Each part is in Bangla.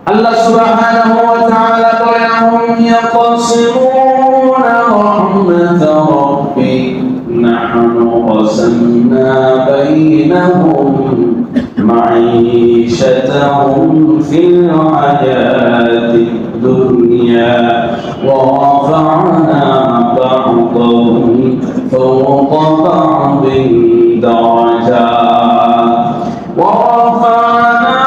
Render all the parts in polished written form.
আল্লাহ সুবহানাহু ওয়া তাআলা বলেন হুম ইয়াকসিমুনা রাহমাতা রাব্বিক নাহনু qasamna বাইনাহুম মাঈশাতাহুম ফিল হায়াতিদ দুনিয়া ওয়া রাফa'na বা'দাহুম ফাওqa বা'দিন দারাজাত ওয়া রাফa'na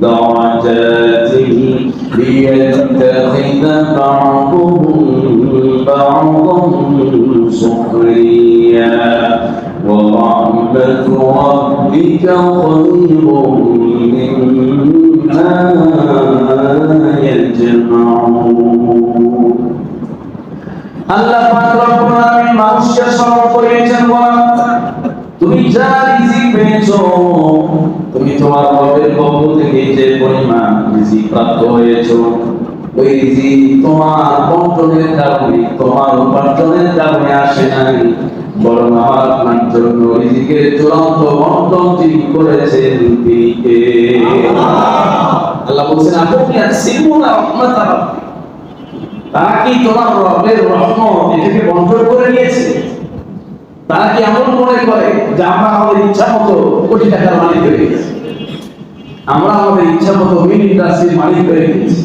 درجات ليتخذ بعضهم بعضا سخريا ورحمة ربك خير مما يجمعون আল্লাহ পাক রব্বুল আলামিন মানুষকে স্মরণ করিয়েছেন তুমি যা রিজিক পেয়েছো তুমি তোমার রবের পক্ষ থেকে যে পরিমাণ রিজিক প্রাপ্ত হয়েছো ওই রিজিক তোমার বন্টনের কারণে তোমার উপার্জনের কারণে আসে নাই বরং আমার আপনার জন্য রিজিকের চূড়ান্ত বন্টন তিনি করেছেন তিনি কে আল্লাহ বলেন আপনি আসিমুনা রাহমাত রাব্বিক তারা কি তোমার রবের রহমত এটাকে বন্টন করে নিয়েছে তারা কি এমন মনে করে যে আমরা আমাদের ইচ্ছা মতো কোটি টাকার মালিক হয়ে গেছি আমরা আমাদের ইচ্ছা মতো মিল ইন্ডাস্ট্রির মালিক হয়ে গেছি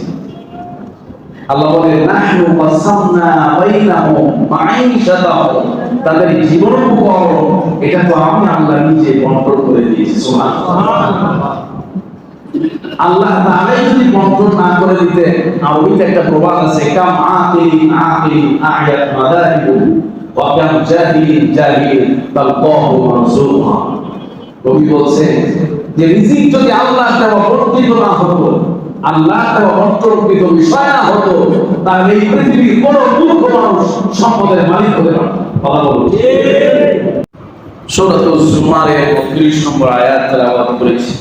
আল্লাহ বলেন নাহনু কাসামনা বাইনাহুম মাঈশাতাহুম তাদের জীবন উপকরণ এটা তো আমি আল্লাহ নিজে বন্টন করে দিয়েছি সুবহানাল্লাহ আল্লাহ তাআলা যদি বন্টন না করে দিতে আরবিতে একটা প্রবাদ আছে কাম আকিলিন আয়াত মাদারিবু ওয়া কাম জাহিলিন জাহিল তালকাহু মারসুহা কবি বলছেন যে রিজিক যদি আল্লাহ দেওয়া বর্ধিত না হতো আল্লাহ দেওয়া বর্তমানকৃত বিষয় না হতো তাহলে এই পৃথিবীর কোন মূর্খ মানুষ সম্পদের মালিক হতে পারত কথা বলুন সূরাতুল জুমারের 32 নম্বর আয়াত তেলাওয়াত করেছি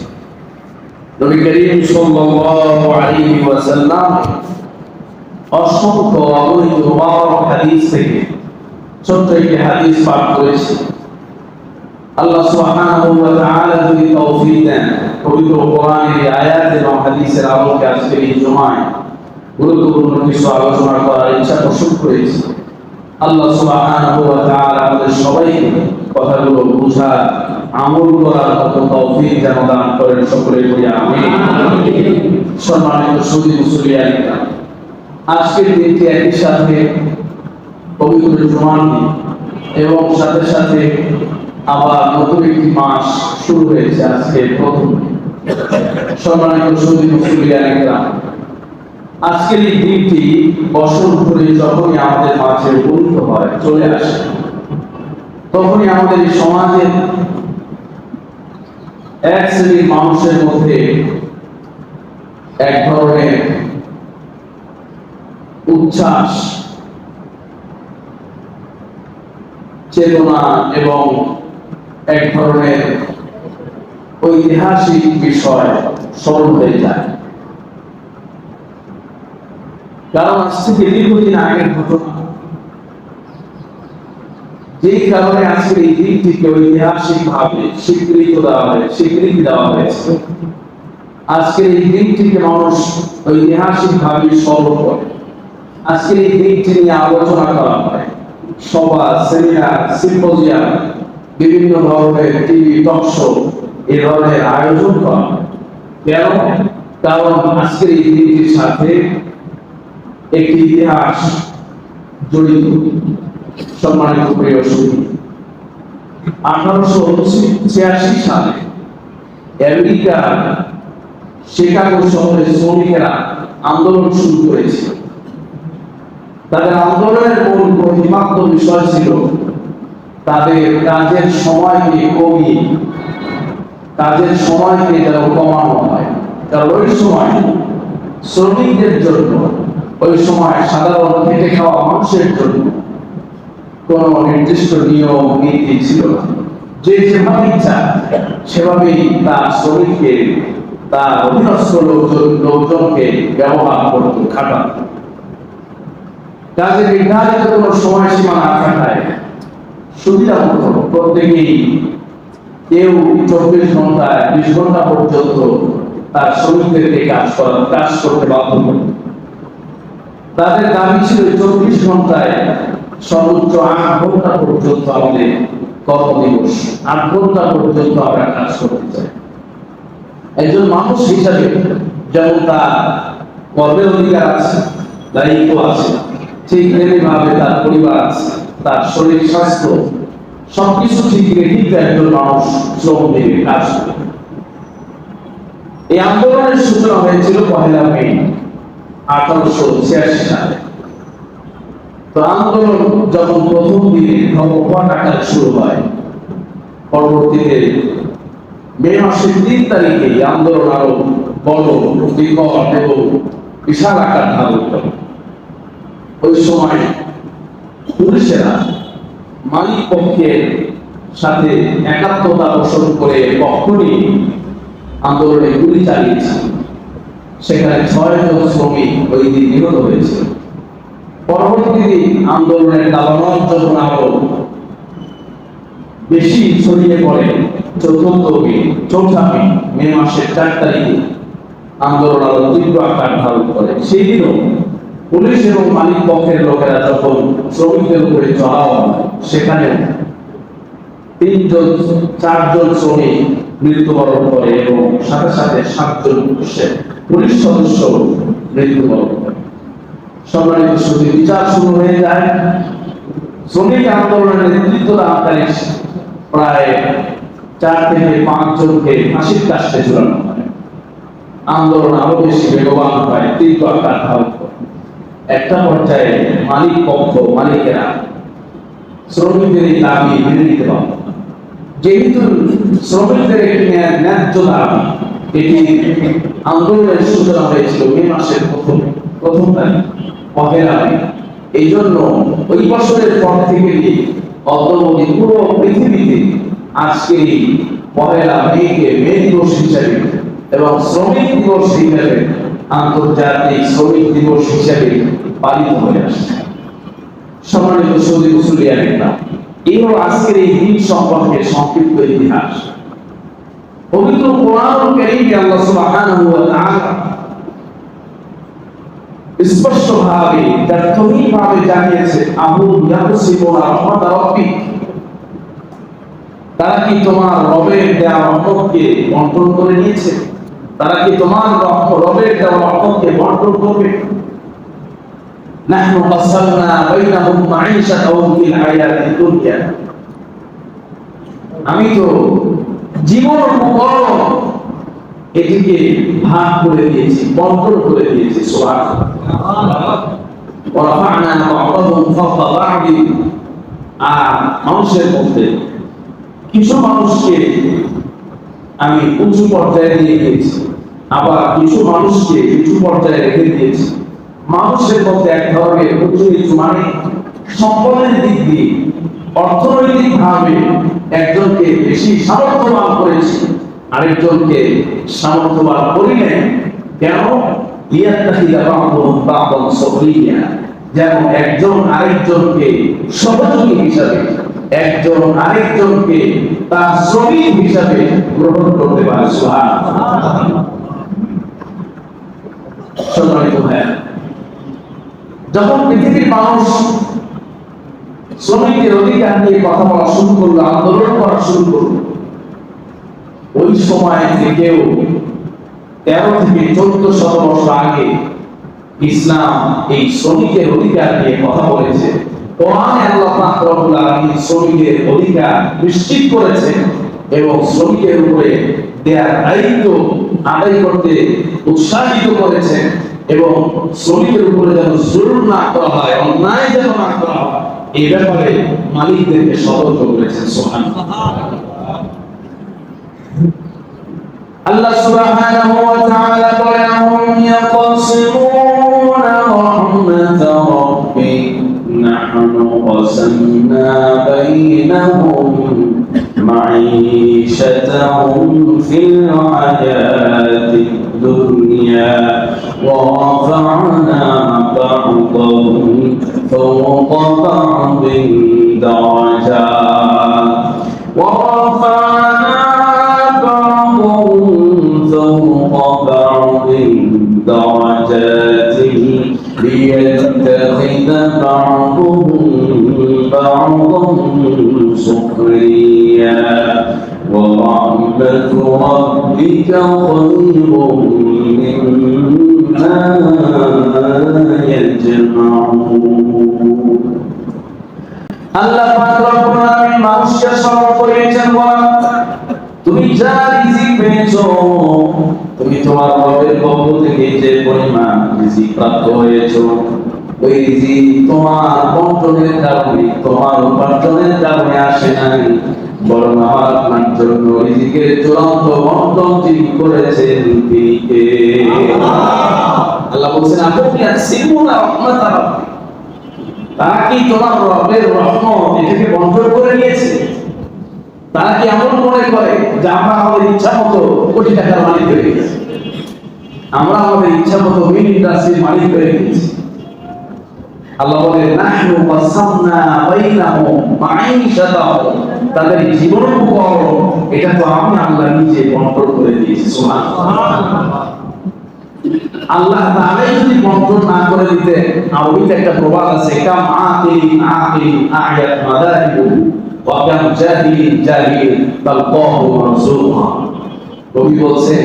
নবী করিম সাল্লাল্লাহু আলাইহি ওয়াসাল্লাম অসংখ্য অগণিত মুবারক হাদিস থেকে ছোট্ট একটি হাদিস পাঠ করেছি আল্লাহ সুবহানাহু ওয়া তাআলা যদি তৌফিক দেন পবিত্র কোরআনের আয়াত এবং হাদিসের আলোকে আজকে এই জুমায় গুরুত্বপূর্ণ কিছু আলোচনা করার ইচ্ছা পোষণ করেছি আল্লাহ সুবহানাহু ওয়া তাআলা আমাদের সবাইকে কথাগুলো বুঝার আমল করার মতো তৌফিক যেন দান করেন সকলে বলি আমিন সম্মানিত সুধী মুসলিয়ান আজকের দিনটি একই সাথে পবিত্র জুমার দিন এবং সাথে সাথে আবার নতুন একটি মাস শুরু হয়েছে আজকে প্রথম সম্মানিত সুধী মুসলিয়ান আজকের এই দিনটি বছর ধরে যখনই আমাদের মাঝে উপনীত হয় চলে আসে তখনই আমাদের এই সমাজের এক শ্রেণীর মানুষের মধ্যে এক ধরনের উচ্ছ্বাস চেতনা এবং এক ধরনের ঐতিহাসিক বিষয় স্মরণ হয়ে যায় কারণ আজ থেকে দীর্ঘদিন আগের ঘটনা যেই কারণে আজকে এই দিনটিকে ঐতিহাসিক ভাবে স্বীকৃতি দেওয়া হয়েছে আজকের এই দিনটিকে মানুষ ঐতিহাসিক ভাবে স্মরণ করে আজকের এই দিনটি নিয়ে আলোচনা করা হয় সভা সেমিনার সিম্পোজিয়াম বিভিন্ন ধরনের টিভি টক শো এই ধরনের আয়োজন করা হয় কেন কারণ আজকের এই দিনটির সাথে একটি ইতিহাস জড়িত সম্মানিত প্রিয় সুধী 1886 সালে আমেরিকার শিকাগো শহরে শ্রমিকেরা আন্দোলন শুরু করেছিল তাদের আন্দোলনের মূল প্রতিপাদ্য বিষয় ছিল তাদের কাজের সময়কে কমিয়ে কাজের সময়কে যেন কমানো হয় কারণ ওই সময় শ্রমিকদের জন্য ওই সময় সাধারণ খেটে খাওয়া মানুষের জন্য কোন নির্দিষ্ট নিয়ম নীতি ছিল না যে যেভাবে ইচ্ছা সেভাবেই তার শ্রমিককে তার অধীনস্থ লোকজনকে ব্যবহার করত খাটাত কাজে নির্ধারিত কোন সময়সীমা না থাকায় সুবিধা মতো প্রত্যেকেই কেউ 24 ঘন্টা 20 ঘন্টা পর্যন্ত তার শ্রমিকদেরকে কাজ করতে বাধ্য করে। তাদের দাবি ছিল 24 ঘন্টায় সর্বোচ্চ 8 ঘন্টা পর্যন্ত আমাদের কর্মদিবস, 8 ঘন্টা পর্যন্ত আমরা কাজ করতে চাই। একজন মানুষ হিসাবে যেমন তার কর্মের অধিকার আছে, দায়িত্ব আছে, ঠিক তেমনিভাবে তার পরিবার আছে, তার শরীর স্বাস্থ্য সবকিছু ঠিক রেখে একজন মানুষ শ্রম দিয়ে কাজ করে। এই আন্দোলনের সূচনা হয়েছিল 1 মে 1886 সালে। তো আন্দোলন যখন প্রথম দিনে ধর্মঘট আকারে শুরু হয়, পরবর্তীতে মে মাসের 3 তারিখে আন্দোলন আরো বড় বিকট এবং বিশাল আকার ধারণ করে। ওই সময় পুলিশেরা মালিক পক্ষের সাথে একাত্মতা পোষণ করে পক্ষ নিয়ে আন্দোলনে গুলি চালিয়েছে। সেখানে 6 জন শ্রমিক ওই দিন নিহত হয়েছে। পরবর্তী দিন আন্দোলনের দাবানল যখন আরো বেশি ছড়িয়ে পড়ে, 4 মে মাসের 4 তারিখে আন্দোলন আরো তীব্র আকার ধারণ করে। সেই দিনও পুলিশ এবং মালিক পক্ষের লোকেরা যখন শ্রমিকদের উপরে চড়াও হয়, সেখানে 4 জন শ্রমিক মৃত্যুবরণ করে এবং সাথে সাথে 7 জন পুলিশ সদস্য মৃত্যুবরণ করে। সম্মানিত সুধী, বিচার শুরু হয়ে যায়। শ্রমিক আন্দোলনের নেতৃত্ব দানকারী প্রায় 4 থেকে 5 জনকে ফাঁসির কাস্টে ঝুলানো হয়। আন্দোলন আরো বেশি বেগবান হয়, তীব্র আকার ধারণ করে। একটা পর্যায়ে মালিকেরা শ্রমিকদের এই দাবি মেনে নিতে পারে। যেহেতু শ্রমিকদের একটি ন্যায্য দাবি, এটি আন্দোলনের সূচনা হয়েছিল মে মাসের প্রথম তারিখ 1 মে। এই জন্য ওই বছরের পর থেকে অদ্যাবধি পুরো পৃথিবীতে আজকে 1 মেকে মে দিবস হিসেবে এবং শ্রমিক দিবস হিসেবে, আন্তর্জাতিক শ্রমিক দিবস হিসেবে পালিত হয়ে আসছে। সম্মানিত সুধী মুসলিয়ানেরা, এই হলো আজকের এই দিন সম্পর্কে সংক্ষিপ্ত ইতিহাস। পবিত্র কোরআনুল কারীমে আল্লাহ সুবহানাহু ওয়া তাআলা স্পষ্টভাবে তাৎক্ষণিকভাবে জানিয়েছে, আহুম ইয়াকসিমুনা রাহমাত রাব্বিক, তারা কি তোমার রবের দেওয়া রহমতকে বন্টন করে নিয়েছে? তারা কি তোমার রবের দেওয়া রহমতকে বন্টন করবে? নাহনু কাসামনা বাইনাহুম মাঈশাতাহুম ফিল হায়াতিদ দুনিয়া, আমি তো জীবন উপকরণ এটিকে ভাগ করে দিয়েছি, বন্টন করে দিয়েছি। সুবহানাল্লাহ। ওয়া রাফা'না বা'দাহুম ফাওকা বা'দিন, আর মানুষের মধ্যে কিছু মানুষকে আমি উঁচু পর্যায়ে নিয়ে গিয়েছি, আবার কিছু মানুষকে নিচু পর্যায়ে রেখে দিয়েছি। মানুষের মধ্যে এক ধরনের উঁচু নিচু, মানে সম্পদের দিক দিয়ে অর্থনৈতিক ভাবে একজনকে বেশি সামর্থ্যবান করেছি, আরেকজনকে সামর্থ্যবান করি নাই। কেন? যেন একজন আরেকজনকে সহযোগী হিসাবে, একজন আরেকজনকে তার শ্রমিক হিসাবে গ্রহণ করতে পারে। সুবহানাল্লাহ। সম্মানিত ভাই, যখন পৃথিবীর মানুষ শ্রমিকের অধিকার নিয়ে কথা বলা শুরু করলো, আন্দোলন করা শুরু করলো, ওই সময় থেকেও 13 থেকে 1400 বছর আগে ইসলাম এই শ্রমিকের অধিকার নিয়ে কথা বলেছে। কোরআনে আল্লাহ পাক রব্বুল আলামিন শ্রমিকের অধিকার নিশ্চিত করেছেন এবং শ্রমিকের উপরে দেয়ার দায়িত্ব আদায় করতে উৎসাহিত করেছেন এবং শ্রমিকের উপরে যেন জুলুম না করা হয়, অন্যায় যেন না করা হয়, এই ব্যাপারে মালিকদেরকে সতর্ক করেছেন। সুবহানাল্লাহ। আল্লাহ সুবহানাহু ওয়া তাআলা বলেন, হুম ইয়াকসিমুনা রাহমাত রাব্বিক নাহনু কাসামনা বাইনাহুম মাঈশাতাহুম ফিল হায়াতিদ দুনিয়া ওয়া রাফা'না বা'দাহুম ফাওকা বা'দিন দারাজাত ওয়া রাফা'না بعضهم بعضا سخريا ورحمة ربك خير مما يجمعون আল্লাহ পাক রব্বুল আলামিন মানুষকে স্মরণ করিয়েছেন বলা তুমি যা রিজিক পেয়েছো তুমি তোমার রবের পক্ষ থেকে যে পরিমাণ রিজিক প্রাপ্ত হয়েছো ওই রিজিক তোমার বন্টনের কারণে তোমার উপার্জনের কারণে আসে নাই বরং আমার আপনার জন্য রিজিকের চূড়ান্ত বন্টন যিনি করেছেন তিনি কে আল্লাহ বলছেন আপনি আসিমুনা রহমাত রাব্বি তারা কি তোমার রবের রহমত এটাকে বন্টন করে নিয়েছে তারা কি এমন মনে করে যে আমরা আমাদের ইচ্ছা মতো কোটি টাকার মালিক হয়ে গেছি আমরা আমাদের ইচ্ছা মতো মিল ইন্ডাস্ট্রির মালিক হয়ে গেছি আল্লাহ বলে নাহনু কাসামনা বাইনাহুম মাঈশাতাহুম তাদের জীবন উপকরণ এটা তো আমি আল্লাহ নিজে বন্টন করে দিয়েছি সুবহানাল্লাহ আল্লাহ তাআলা যদি বন্টন না করে দিতে আরবিতে একটা প্রবাদ আছে কাম আকিলিন আয়াত মাদারিবু ওয়া কাম জাহিলিন জাহিল তালকাহু মানসুহা কবি বলছেন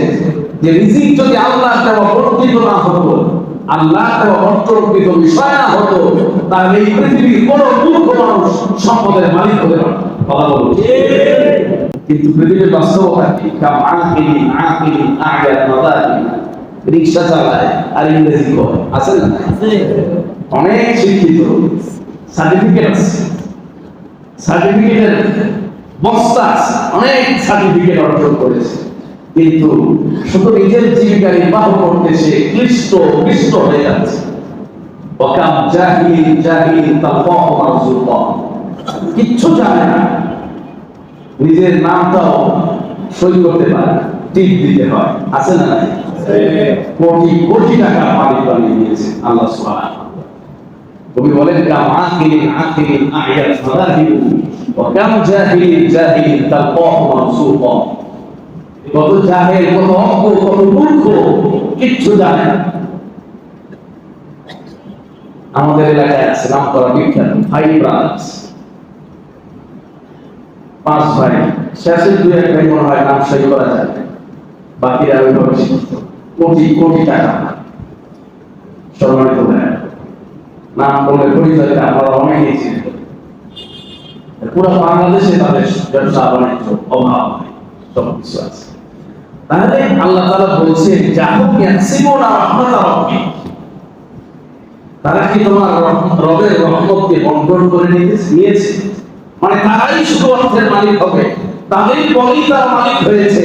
যে রিজিক যদি আল্লাহ দেওয়া বর্ধিত না হতো আল্লাহ দেওয়া বর্ধিত বিষয় না হতো তাহলে এই পৃথিবীর কোন মূর্খ মানুষ সম্পদের মালিক হতে পারত কথা বলুন কিন্তু পৃথিবীর বাস্তবতা কি কাম আকিলিন আয়াত মাদারিবু রিকশা চালায় আর ইংরেজি পড়ে আছে না অনেক শিক্ষিত সার্টিফিকেট আছে সার্টিফিকেটের বস্তা আছে অনেক সার্টিফিকেট অর্জন করেছে কিন্তু শুধু নিজের জীবিকা নির্বাহ করতে সে ক্লিষ্ট হয়ে যাচ্ছে ওকাম জাহিল তালকাহু মারজুকা কিচ্ছু জানে না নিজের নামটাও সই করতে পারে টিপ দিতে হয় আছে না কোটি কোটি টাকা মালিক বানিয়ে দিয়েছে আল্লাহ সুবহানাহু কবি বলেন কাম আকিলিন আয়াত মাদারিবু ওয়া কাম জাহিলিন তালকাহু মানসুকা কত জাহেল কত অজ্ঞ কত মূর্খ কিচ্ছু জানে না আমাদের এলাকায় আছে নাম করা বিখ্যাত ভাই ব্রাদার্স 5 ভাই শেষে 2-1 ভাই মনে হয় নাম সই করা যায় বাকিরা ওইভাবে শিক্ষিত কোটি টাকা সম্মানিত ভাই নাম বলে পরিচয়টা আমরা অনেকেই চিনি পুরো বাংলাদেশে তাদের ব্যবসা বাণিজ্য অভাব সব কিছু আছে তাহলে আল্লাহ তাআলা বলছেন যাহুম ইয়াসিমুনা রাহমাত রাব্বি তারা কি তোমার রবের রহমতকে বন্টন করে নিয়েছে মানে তারাই শুধু অর্থের মালিক হবে তাদের বলেই তারা মালিক হয়েছে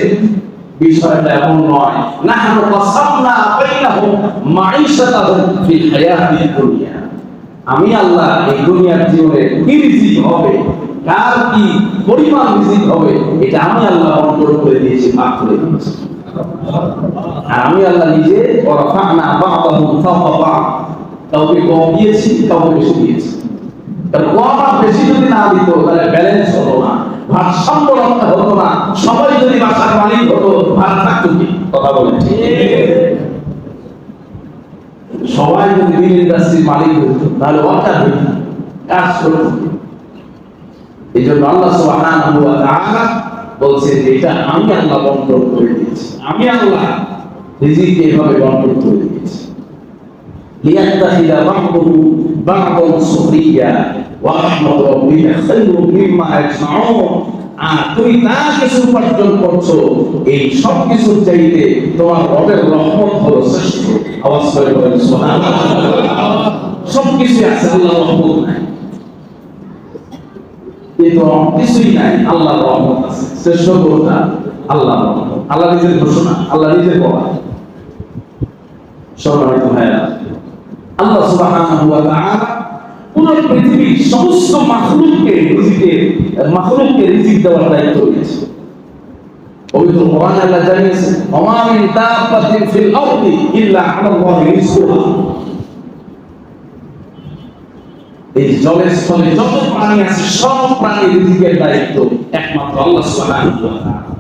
বিষয়টা এমন নয় নাহনু কাসামনা বাইনাহুম মাঈশাতাহুম ফিল হায়াতিদ দুনিয়া আমি আল্লাহ এই দুনিয়ার জীবনে কি রিজিক হবে কার কি পরিমাণ রিজিক হবে এটা আমি আল্লাহ বন্টন করে দিয়েছি ভাগ করে দিয়েছি আর আমি আল্লাহ নিজে ওয়ারাফা'না বা'দাহুম ফাওকা বা'দ কাউকে কম দিয়েছি কাউকে বেশি দিয়েছি কারণ কম আর বেশি যদি না দিত তাহলে ব্যালেন্স হতো না ভারসাম্য রক্ষা হতো না সবাই যদি বাসার মালিক হতো ভাগ থাকতো কি কথা বলেন সবাই যদি মিল ইন্ডাস্ট্রির মালিক হতো তাহলে ওয়ার্কার হতো কাজ করতো এই জন্য আল্লাহ সুবহানাহু ওয়া তাআলা বলছেন এটা আমি আল্লাহ বন্টন করে দিয়েছি আমি আল্লাহ রিজিক এইভাবে বন্টন করে দিয়েছি লিয়াত্তাখিযা বা'দুহু বা'দান সুখরিয়া ওয়া রাহমাতু রাব্বিকা খায়রুম মিম্মা ইয়াজমাউন আর তুমি তা কিছু উপার্জন করছো এই সব কিছুর চাইতে তোমার রবের রহমত হলো শ্রেষ্ঠ আওয়াজ করে বলেন সুবহানাল্লাহ সব কিছু আছে আল্লাহর রহমত নাই কিন্তু কিছুই নাই আল্লাহর রহমত আছে শ্রেষ্ঠ কোনটা আল্লাহর রহমত আল্লাহ নিজের ঘোষণা আল্লাহ নিজের বলা সম্মানিত ভাইরা আল্লাহ সুবহানাহু ওয়া তাআলা পুরো পৃথিবীর সমস্ত মাখলুককে রিজিক দেওয়ার দায়িত্ব নিয়েছে পবিত্র কোরআনে আল্লাহ জানিয়েছেন ওমা মিন দাব্বাতিন ফিল আরদি ইল্লা আলাল্লাহি রিজকুহা এই জলের স্থলে যত প্রাণী আছে সব প্রাণীর রিজিকের দায়িত্ব একমাত্র আল্লাহ সুবহানাহু ওয়া তাআলা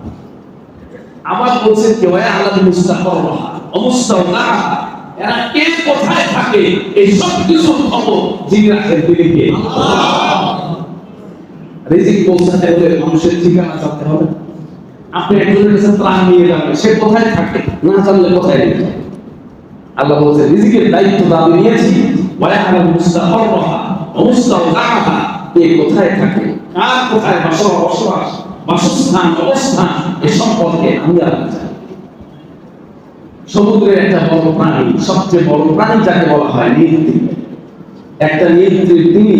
আবার বলছেন কি ওয়া আলাল মুস্তাকররা ওয়া মুস্তাওদাআ এরা কে কোথায় থাকে এই সব কিছু খবর যিনি রাখেন তিনি কে? রিজিক পৌঁছাতে হলে মানুষের ঠিকানা জানতে হবে। আপনি একজনের কাছে ত্রাণ নিয়ে যাবেন, সে কোথায় থাকে না জানলে কোথায় যাবে? আল্লাহ বলছেন রিজিকের দায়িত্ব আমি নিয়েছি, ওয়া ইয়ালামু মুস্তাকররাহা ওয়া মুস্তাওদাআহা, কে কোথায় থাকে, কার কোথায় বসবাস, বাসস্থান, অবস্থান, এই সম্পর্কে আমি আল্লাহ জানি। সমুদ্রের একটা বড় প্রাণী, সবচেয়ে বড় প্রাণী যাকে বলা হয় নীলতি, একটা নীলতির তিনি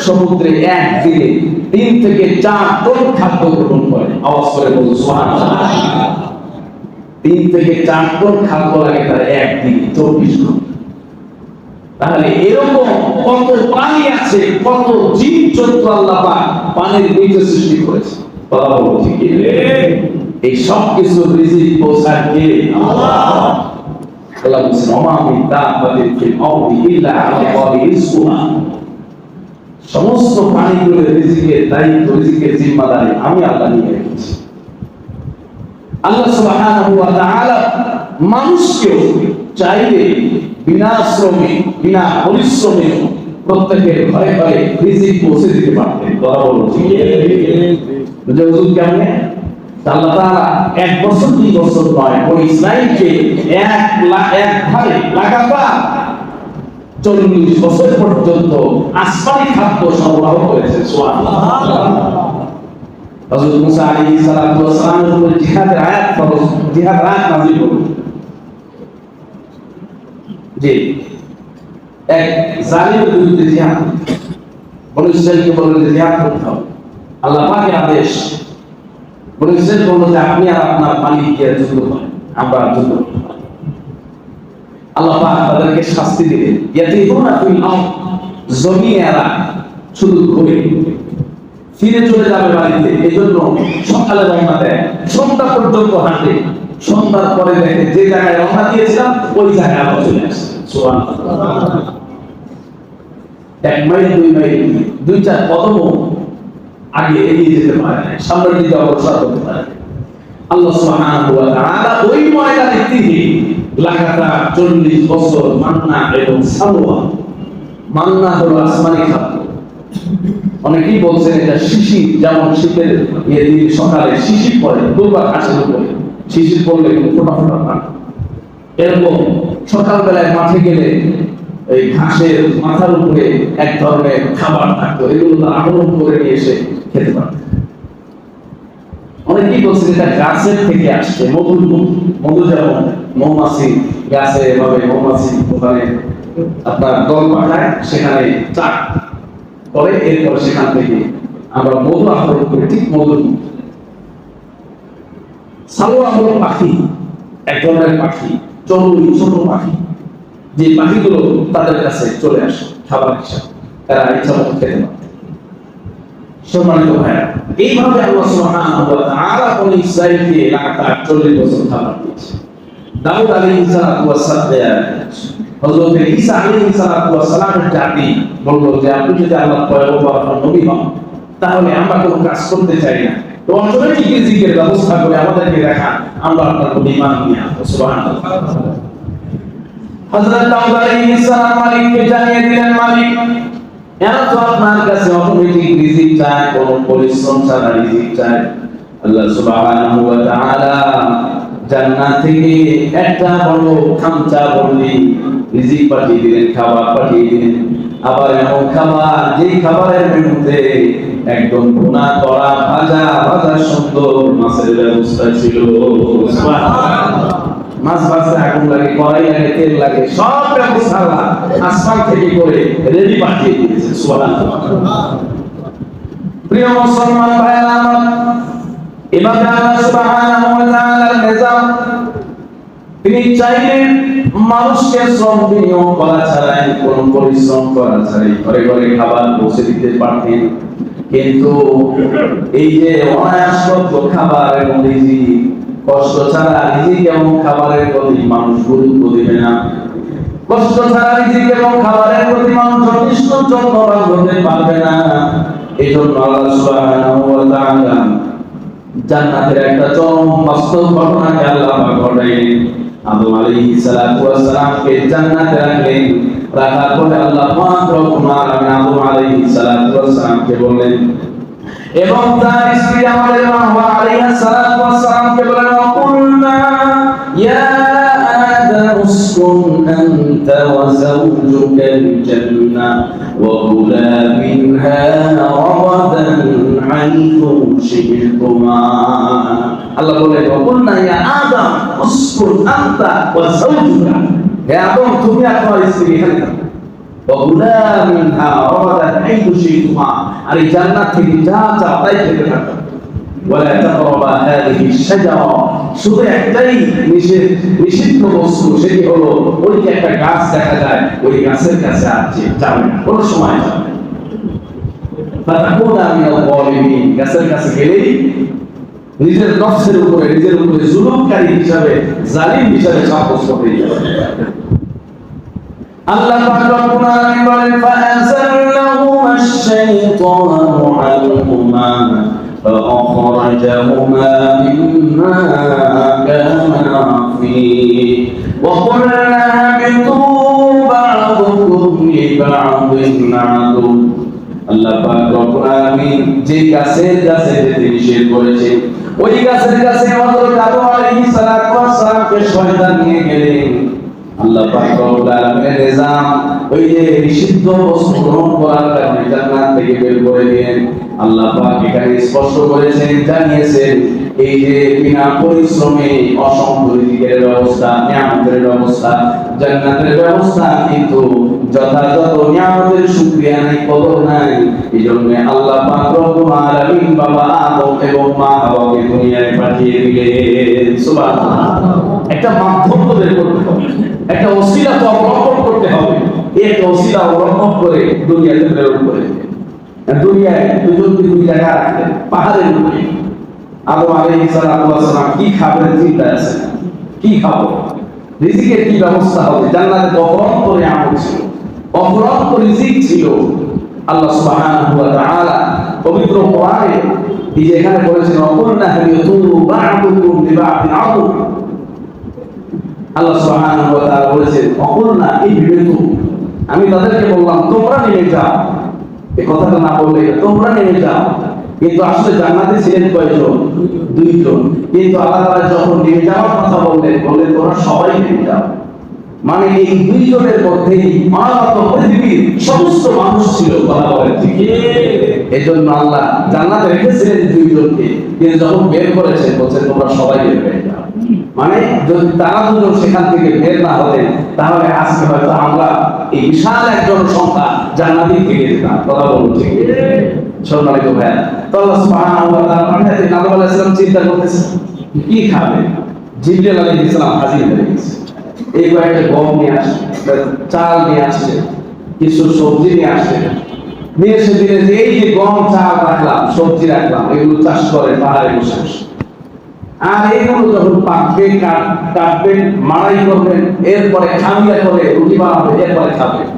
সমুদ্রে একদিনে 3 থেকে 4 টন খাদ্য গ্রহণ করে। আওয়াজ করে বলুন সুবহানাল্লাহ। 3 থেকে 4 টন খাদ্য লাগে তার একদিনে, 24 ঘন্টা। তাহলে এরকম কত প্রাণী আছে, কত জীব জন্তু আল্লাহ পাক পানির নিচে সৃষ্টি করেছে। কথা বলো ঠিক কি? এই সব কিছু রিজিক পৌঁছায় কে? আল্লাহ। আল্লাহ বলেছেন ওমা মিন দাব্বাতিন ফিল আরদি ইল্লা আলাল্লাহি রিজকুহা, সমস্ত প্রাণীগুলোর রিজিকের দায়িত্ব, রিজিকের জিম্মাদারি আমি আল্লাহ নিয়ে রেখেছি। আল্লাহ সুবহানাহু ওয়া তাআলা মানুষকে চাইলে বিনা শ্রমে, বিনা পরিশ্রমে প্রত্যেকের ঘরে ঘরে রিজিক পৌঁছে দিতে পারতেন। কথা বলো ঠিক? বুঝে বুঝুন কেমনে? আল্লাহ তাআলা 1 বছর 2 বছর নয়, ওই ইসরাইলকে একভাবে লাগাতার 40 বছর পর্যন্ত আসমানি খাদ্য সরবরাহ করেছে। সুবহানাল্লাহ। হযরত মুসা আলাইহিস সালাতু ওয়াস সালামের উপর জিহাদের আয়াত ফরজ, জিহাদ আয়াত নাযিল হলো। যে এক জালিমের বিরুদ্ধে জিহাদ, বনি ইসরাইলকে বললেন যে জিহাদ করতে হবে। আল্লাহ পাকের আদেশ, বনি ইসরাইল বলল যে আপনি আর আপনার মালিক গিয়ে যুদ্ধ করেন, আমরা যুদ্ধ করব। আল্লাহ পাক তাদেরকে শাস্তি দিলেন, ইয়াতিহুনা ফিল আরদ, জমিনে এরা শুধু ঘুরে ফিরে চলে যাবে বাড়িতে। এজন্য সকালে রওনা দেয়, সন্ধ্যা পর্যন্ত হাঁটে, সন্ধ্যার পরে দেখে যে জায়গায় রওনা দিয়েছিলাম ওই জায়গায় আবার চলে আসে। সুবহানাল্লাহ। 1 মাইল 2 মাইল 2-4 কদম আগে এগিয়ে যেতে পারে না, সামনের দিকে অগ্রসর হতে পারে। আল্লাহ সুবহানাহু ওয়া তাআলা ওই ময়দানে তিনি লাগাতার 40 বছর মান্না এবং সালওয়া, মান্না হলো আসমানি খাদ্য। অনেকেই বলছেন এটা শিশির, যেমন শীতের দিন সকালে শিশির পড়ে, দুর্বা ঘাসের উপরে শিশির পড়লে ফোটা ফোটা পান, এরকম সকালবেলায় মাঠে গেলে এই ঘাসের মাথার উপরে এক ধরনের খাবার থাকতো, এগুলো তারা আহরণ করে নিয়ে এসে খেতে পারত। অনেকেই বলছেন এটা গাছের থেকে আসছে, মধু যেমন মৌমাছি গাছে এভাবে মৌমাছি ওখানে আপনার দল পাঠায়, সেখানে চাক করে, এরপরে সেখান থেকে আমরা মধু আহরণ করি, ঠিক মধু। সালোয়া হলো পাখি, এক ধরনের পাখি, চড়ুই, ছোট পাখি, যে পাখিগুলো তাদের কাছে চলে আসে খাবার হিসাবে, তারা ইচ্ছা মতো খেতে পারে। সম্মানিত ভাইরা, এইভাবে আল্লাহ সুবহানাহু ওয়া তাআলা বনি ইসরাইলকে লাগাতার 40 বছর খাবার দিয়েছে। দাউদ আলাইহিস সালাতু ওয়াস সালাম, হযরত ঈসা আলাইহিস সালাতু ওয়াস সালামের জাতি বলল যে আপনি যদি আল্লাহর পয়গম্বর হন, নবী হন, তাহলে আমরা কোনো কাজ করতে চাই না, তো অটোমেটিক রিজিকের ব্যবস্থা করে আমাদেরকে দেখান, আমরা আপনার প্রতি ঈমান নিয়ে আসব। সুবহানাল্লাহ। হযরত দাউদ আলাইহিস সালাম মালিককে জানিয়ে দিলেন, মালিক এরা তো আপনার কাছে অটোমেটিক রিজিক চায়, কোনো পরিশ্রম ছাড়া রিজিক চায়। আল্লাহ সুবহানাহু ওয়া তাআলা জান্নাত থেকে একটা বড় খামচা ভর্তি রিজিক পাঠিয়ে দিলেন, খাবার পাঠিয়ে দিলেন। আবার এমন খাবার, যে খাবারের মেনুতে একদম ভুনা করা, ভাজা সুন্দর মাছের ব্যবস্থা ছিল। সুবহানাল্লাহ। মাছ ভাজতে আগুন লাগে, কড়াই লাগে, তেল লাগে, সব ব্যবস্থা আসমান থেকে করে রেডি পাঠিয়ে দিয়েছে। সুবহানাল্লাহ। প্রিয় মুসলমান ভাইরা আমার, এভাবে আল্লাহ সুবহানাহু ওয়া তাআলার নিজাম, তিনি চাইলেন মানুষকে শ্রম বিনিয়োগ করা ছাড়াই, কোনো পরিশ্রম করা ছাড়াই ঘরে ঘরে খাবার পৌঁছে দিতে পারতেন। কিন্তু এই যে অনায়াসলব্ধ খাবার এবং রিজিক, কষ্ট ছাড়া রিজিক এবং খাবারের প্রতি মানুষ গুরুত্ব দিবে না, কষ্ট ছাড়া রিজিক এবং খাবারের প্রতি মানুষ যথেষ্ট যত্নবান হতে পারবে না। এই জন্য আল্লাহ সুবহানাহু ওয়া তাআলা জান্নাতের একটা চরম বাস্তব ঘটনাকে আল্লাহ পাক ঘটাইলেন। আদম আলাইহিস সালাতু ওয়াস সালামকে জান্নাতে রাখলেন। রাখার পরে আল্লাহ পাক রব্বুল আলামিন আদম আলাইহিস সালাতু ওয়াস সালামকে বললেন এবং তার স্ত্রী আমাদের হাওয়া আলাইহিস সালাতু ওয়াস সালামকে বললেন, "কুলনা ইয়া আদম উসকুন আনতা ওয়া যাওজুকাল জান্নাহ ওয়া কুলা মিনহা রাগাদান হাইথু শি'তুমা।" আল্লাহ বলেন, "কুলনা ইয়া আদম উসকুন আনতা ওয়া যাওজুকা।" হে আদম, তুমি আর তোমার স্ত্রী এখানে থাকো। وَكُلَا مِنْهَا رَغَدًا حَيْثُ شِئْتُمَا, আর এই জান্নাত থেকে যা চাও তাই খেতে থাকো। وَلَا تَقْرَبَا هَذِهِ الشَّجَرَةَ, শুধু একটাই নিষিদ্ধ বস্তু, সেটি হলো ওই যে একটা গাছ দেখা যায়, ওই গাছের কাছে আছে যাবে না, কোনো সময় যাবে না। فَتَكُونَا مِنَ الظَّالِمِينَ, গাছের কাছে গেলেই নিজের নফসের উপরে জুলুমকারী হিসাবে, জালিম হিসাবে সাব্যস্ত হয়ে যাবে। আল্লাহ পাক রব্বুল আলামিন বলেন, فَأَزَلَّهُمَا الشَّيْطَانُ عَنْهُمَا فَأَخْرَجَهُمَا مِمَّا كَانَا فِيهِ وَقُلْنَا اهْبِطُوا بَعْضُكُمْ لِبَعْضٍ عَدُوٌّ। আল্লাহ পাক রব্বুল আলামিন যে গাছের কাছে যেতে নিষেধ করেছে, ওই গাছের কাছে হযরত আদম আলাইহিস সালাতু ওয়াস সালামকে শয়তান নিয়ে গেলেন। আল্লাহ পাক রব্বুল আলামিনের নিজাম ওই যে নিষিদ্ধ বস্তু গ্রহণ করার কারণে জান্নাত থেকে বের করে দিলেন। আল্লাহ পাক এখানে স্পষ্ট করেছেন, জানিয়েছেন, এই যে বিনা পরিশ্রমে অসংখ্য রিজিকের ব্যবস্থা, নিয়ামতের ব্যবস্থা, জান্নাতের ব্যবস্থা, কিন্তু যথাযথ নিয়ামতের শুকরিয়া নাই, কদর নাই। এইজন্য আল্লাহ পাক রব্বুল আলামিন বাবা আদম এবং মা হাওয়াকে দুনিয়ায় পাঠিয়ে দিলেন। সুবহানাল্লাহ। একটা মাধ্যম বের করতে হবে, একটা ওসিলা তো অবলম্বন করতে হবে। এই ওসিলা অবলম্বন করে দুনিয়াতে প্রেরণ করে দুনিয়ায় দুই জায়গা রাখলেন, পাহাড়ের উপরে। আদম আলাইহিস সালাম কি খাবেন চিন্তা আছে, কি খাবো, রিজিকের কি ব্যবস্থা হবে। জান্নাতে অফুরন্ত নিয়ামত ছিল, অফুরন্ত রিজিক ছিল। আল্লাহ সুবহানাহু ওয়া তাআলা পবিত্র কোরআনে এই যে এখানে বলেছেন, "ওয়াকুলনা হাবিতু বা'দুকুম লিবা'দিন আদু।" আল্লাহ সুবহানাহু ওয়া তাআলা বলেছেন, "ওয়াকুলনা ইহবিতু", আমি তাদেরকে বললাম তোমরা নেমে যাও। এই কথাটা না বললে তোমরা নেমে যাও, কিন্তু আসলে জান্নাতে ছিলেন কয়জন? দুইজন। কিন্তু আল্লাহ তাআলা যখন নেমে যাওয়ার কথা বললেন তোমরা সবাই নেমে যাও। মানে এই দুইজনের মধ্যেই মানবত পৃথিবীর সমস্ত মানুষ ছিল। কথা বলেন ঠিক? এজন্য আল্লাহ জান্নাতে রেখেছিলেন দুইজনকে, কিন্তু যখন বের করেছেন বলছেন তোমরা সবাই বের হয়ে যাও। মানে যদি তারা দুজন সেখান থেকে বের না হতেন, তাহলে আজকে হয়তো আমরা এই বিশাল এক জনসংখ্যা জান্নাতে থেকে যেতাম। কথা বলুন ঠিক? সম্মানিত ভাই, তো আল্লাহ সুবহানাহু ওয়া তাআলা পাঠাতেন। আদম আলাইহিস সালাম চিন্তা করতেছেন কি খাবে। জিবরিল আলাইহিস সালাম হাজির হয়ে গেছে। এই কয়েকটা গম নিয়ে আসছে, চাল নিয়ে আসছে, কিছু সবজি নিয়ে আসছে। নিয়ে এসে দিলেন যে এই যে গম, চাল রাখলাম, সবজি রাখলাম, এগুলো চাষ করে পাহাড়ে বসে বসে। আর এইগুলো যখন পাকবে, কাটবেন, মাড়াই করবেন, এরপরে খামিয়া করে রুটি বানাবে, এরপরে খাবে।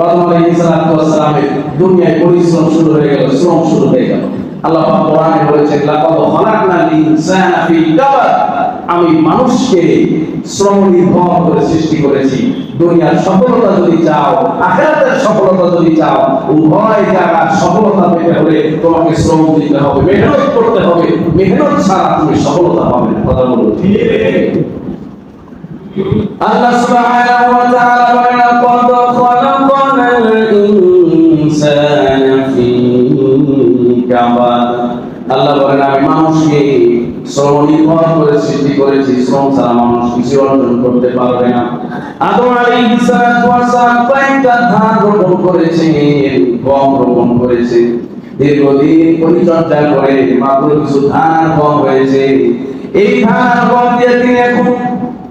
আদম আলাইহিস সালামের দুনিয়ায় পরিশ্রম শুরু হয়ে গেল, শ্রম শুরু হয়ে গেল। আল্লাহ পাক কোরআনে বলেছেন, লাকাদ খালাকনাল ইনসানা ফি কাবাদ, আমি মানুষকে শ্রম নির্ভর করে সৃষ্টি করেছি। দুনিয়ার সফলতা যদি চাও, আখিরাতের সফলতা যদি চাও, উভয় জায়গার সফলতা পেতে হলে তোমাকে শ্রম দিতে হবে, মেহনত করতে হবে। মেহনত ছাড়া তুমি সফলতা পাবে না। কথা বলুন ঠিক? আল্লাহ সুবহানাহু ওয়া তাআলা বলেন, লাকাদ খালাকনাল ইনসানা ফি কাবাদ। আল্লাহ বলেন, আমি মানুষকে শ্রম নির্ভর করে সৃষ্টি করেছি, শ্রম ছাড়া মানুষ কিছু অর্জন করতে পারবে না। আদম আলাইহিস সালাম কয়েকটা ধান রোপণ করেছেন, গম রোপণ করেছেন। দীর্ঘদিন পরিচর্যা করে মাত্র কিছু ধান গম হয়েছে। এই ধান গম দিয়ে তিনি এখন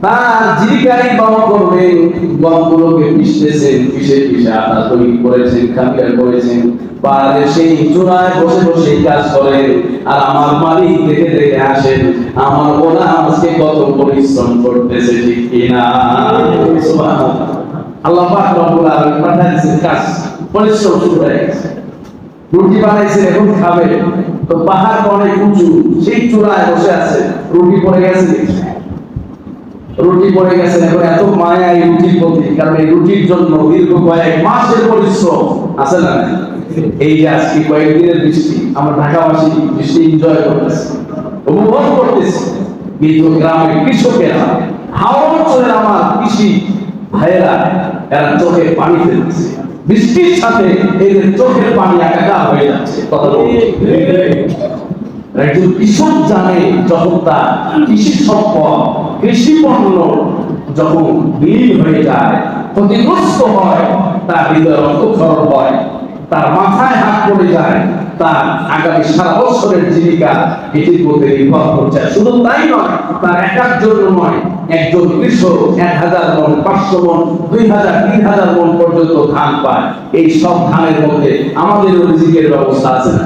তার জীবিকারী বহন করবেন। গমগুলোকে পিষতেছেন, পিষে আটা তৈরি করেছেন, খামিয়া করেছেন। পাহাড়ে সেই চূড়ায় বসে বসে কাজ করেন, আর আমার মালিক দেখে দেখে আসেন আমার গোলাম আজকে কত পরিশ্রম করতেছে, ঠিক কিনা? সুবহানাল্লাহ। আল্লাহ পাক রব্বুল আলামিন পাঠাইছেন, কাজ পরিশ্রম শুরু হয়ে গেছে। রুটি বানাইছেন, এখন খাবে। তো পাহাড় অনেক উঁচু, সেই চূড়ায় বসে আছে, রুটি পড়ে গেছে, রুটি পড়ে গেছে। এখন এত মায়া এই রুটির প্রতি, কারণ এই রুটির জন্য দীর্ঘ কয়েক মাসের পরিশ্রম আছে না। এই যে আজকে কয়েকদিনের বৃষ্টি, আমরা ঢাকাবাসী বৃষ্টি এনজয় করতেছি, উপভোগ করতেছি, কিন্তু গ্রামের কৃষকেরা, হাওড়ের আমার কৃষি ভাইয়েরা, এরা চোখে পানি ফেলছে, বৃষ্টির সাথে এদের চোখের পানি একাকার হয়ে যাচ্ছে। কথা বলছি, একজন কৃষক জানে যখন তার কৃষি সম্পদ, কৃষি পণ্য যখন বিলীন হয়ে যায়, ক্ষতিগ্রস্ত হয়, তার হৃদয় রক্তক্ষরণ হয়, তার মাথায় হাত পড়ে যায়, তার আগামী সারা বছরের জীবিকা এটির মধ্যে নির্ভর করছে। শুধু তাই নয়, তার একার জন্য নয়, একজন কৃষক 1000 মণ, 500 মণ, 2000, 3000 মণ পর্যন্ত ধান পায়। এই সব ধানের মধ্যে আমাদের রিজিকের ব্যবস্থা আছে না?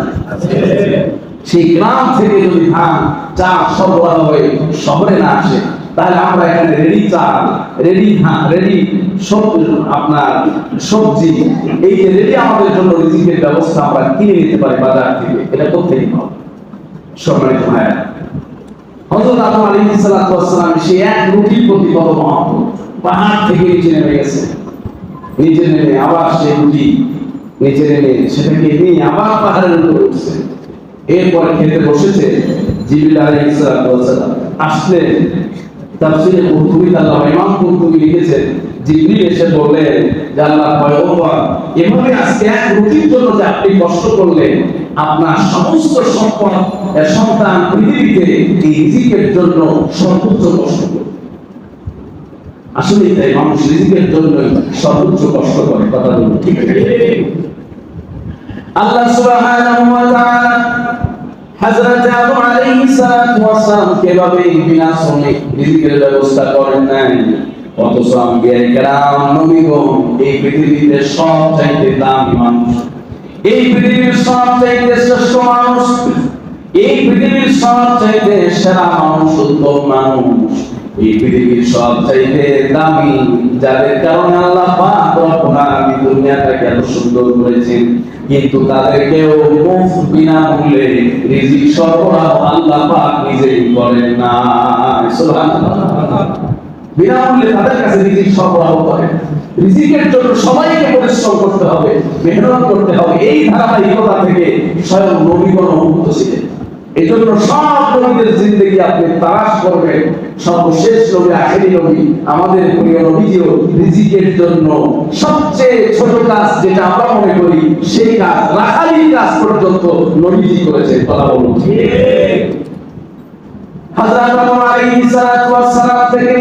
সেই গ্রাম থেকে যদি ধান, চাল সরবরাহ হয়ে শহরে না আসে, তাহলে আমরা এখানে রেডি চাল, রেডি ধান, রেডি আপনার সবজি, এই যে রেডি আমাদের জন্য রিজিকের ব্যবস্থা আমরা কিনে নিতে পারি বাজার থেকে, এটা করতে হবে। সম্মানিত ভাইরা, হযরত আদম আলাইহিস সালাতু ওয়াস সালাম সেই এক রুটির প্রতি কত মহব্বত, পাহাড় থেকে নিচে নেমে গেছে, নিচে নেমে আবার সেই রুটি নিচে নেমে সেটাকে নিয়ে আবার পাহাড়ের উপরে উঠছে। এরপর খেতে বসেছে, জিবরিল আলাইহিস সালাতু ওয়াস সালাম আসলেন। তাফসীরে কুরতুবী, আল্লাহ ইমাম কুরতুবী লিখেছেন, জিবরিল এসে বললেন যে আল্লাহ পয়গম্বর, এভাবে আজকে এক রুটির জন্য যে আপনি কষ্ট করলেন, আপনার সমস্ত সম্পদ সন্তান পৃথিবীতে এই রিজিকের জন্য সর্বোচ্চ কষ্ট করে। আসলে তাই, মানুষ রিজিকের জন্য সর্বোচ্চ কষ্ট করে। কথা বলুন ঠিক আছে? আল্লাহ সুবহানাহু ওয়া তাআলা হযরত আদম আলাইহিস সালাতু ওয়াস সালাম কিভাবে বিনা শ্রমিক রিজিকের ব্যবস্থা করেন নাই, অথচ আম্বিয়ায়ে কেরাম, নবীগণ এই পৃথিবীতে সবচাইতে দামি মানুষ, এই পৃথিবীর সবচাইতে শ্রেষ্ঠ মানুষ, এই পৃথিবীর সবচাইতে সেরা মানুষ, উত্তম মানুষ, এই পৃথিবীর সবচাইতে দামি, যাদের কারণে আল্লাহ পাক রব্বুল আলামিন দুনিয়াটাকে এত সুন্দর করেছেন, কিন্তু তাদেরকেও মুফত বিনামূল্যে রিজিক সরবরাহ আল্লাহ পাক নিজেই করেন না। সুবহানাল্লাহ। বিনামূল্যে তাদের কাছে রিজিক সরবরাহ করেন। রিজিকের জন্য সবাইকে পরিশ্রম করতে হবে, মেহনত করতে হবে। এই ধারাবাহিকতা থেকে স্বয়ং নবীগণ মুক্ত ছিলেন। এই জন্য সব নবীদের জিন্দেগি আপনি তালাশ করবেন, সর্বশেষ নবী, আখেরি নবী, আমাদের প্রিয় নবীজিও রিজিকের জন্য সবচেয়ে ছোট কাজ যেটা আমরা মনে করি, সেই কাজ, রাখালির কাজ পর্যন্ত নবীজি করেছেন। কথা বলুন ঠিক? হযরত আদম আলাইহিস সালাতু ওয়াস সালাম থেকে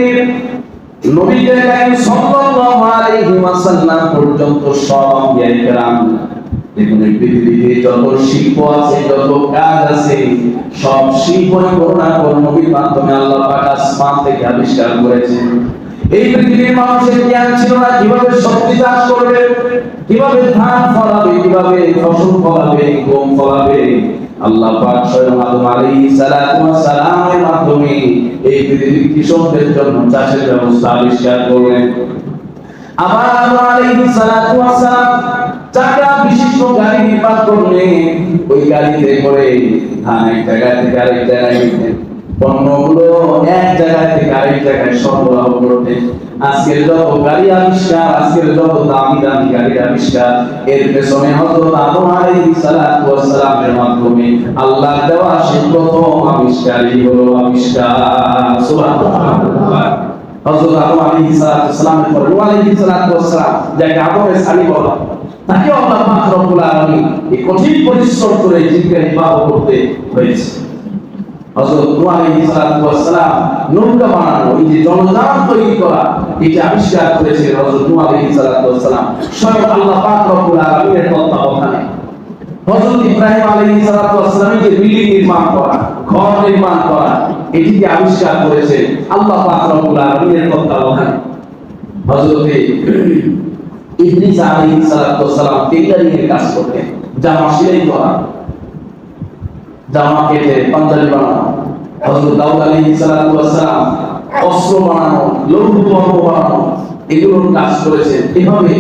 নবী কারীম সাল্লাল্লাহু আলাইহি ওয়াসাল্লাম পর্যন্ত সব আম্বিয়ায়ে কেরাম, দেখুন এই পৃথিবীতে যত শিল্প আছে, যত কাজ আছে, সব শিল্পই করুণা করে নবীর মাধ্যমে আল্লাহ পাক আসমান থেকে আবিষ্কার করেছেন। এই পৃথিবীর মানুষের জ্ঞান ছিল না কিভাবে সবজি চাষ করবে, কিভাবে ধান ফলাবে, কিভাবে ফসল ফলাবে, গম ফলাবে। আল্লাহ পাক স্বয়ং আদম আলাইহিস সালাতু ওয়াস সালামের মাধ্যমে এই পৃথিবীর কৃষকদের জন্য চাষের ব্যবস্থা আবিষ্কার করলেন। আবার আদম আলাইহিস সালাতু ওয়াস সালাম চাকা বিশিষ্ট গাড়ি নির্মাণ করলেন। ওই গাড়িতে করে ধান এক জায়গা থেকে আরেক জায়গায় নিতেন, পণ্যগুলো এক জায়গা থেকে আরেক জায়গায় সরবরাহ করতেন। আজকের যত গাড়ি আবিষ্কার, আজকের যত দামি দামি গাড়ির আবিষ্কার, এর পেছনে হযরত আদম আলাইহিস সালাতু ওয়াস সালামের মাধ্যমে আল্লাহ দেওয়া সেই প্রথম আবিষ্কারই হলো আবিষ্কার। সুবহানাল্লাহ। হযরত আদম আলাইহিস সালাতু ওয়াস সালামের পর নূহ আলাইহিস সালাতু ওয়াস সালাম, যাকে আদমের সানি বলা, তাকে আল্লাহ পাক রব্বুল আলামিন এই কঠিন পরিশ্রম করে জীবকে নির্বাহ করতে হয়েছে। হযরত নূহ আলাইহিস সালাতু ওয়াস সালাম নৌকা বানানো, এই যে জলযান তৈরি করা, এটা আবিষ্কার করেছে হযরত নূহ আলাইহিস সালাতু ওয়াস সালাম স্বয়ং আল্লাহ পাক রব্বুল আলামিনের তত্ত্বাবধানে। হযরত ইব্রাহিম আলাইহিস সালাতু ওয়াস সালাম যে বিল্ডিং নির্মাণ করা, ঘর নির্মাণ করা, এটিকে আবিষ্কার করেছে আল্লাহ পাক রব্বুল আলামিনের তত্ত্বাবধানে। হযরত ইদ্রিস আলাইহিস সালাতু ওয়াস সালাম টেইলারিং এর কাজ করতেন, জামা সেলাই করা, জামা কেটে পাঞ্জাবি বানানো। হযরত দাউদ আলাইহিস সালাতু ওয়াস সালাম অস্ত্র বানানো, লৌহ বানানো, এগুলোর কাজ করেছেন। এভাবে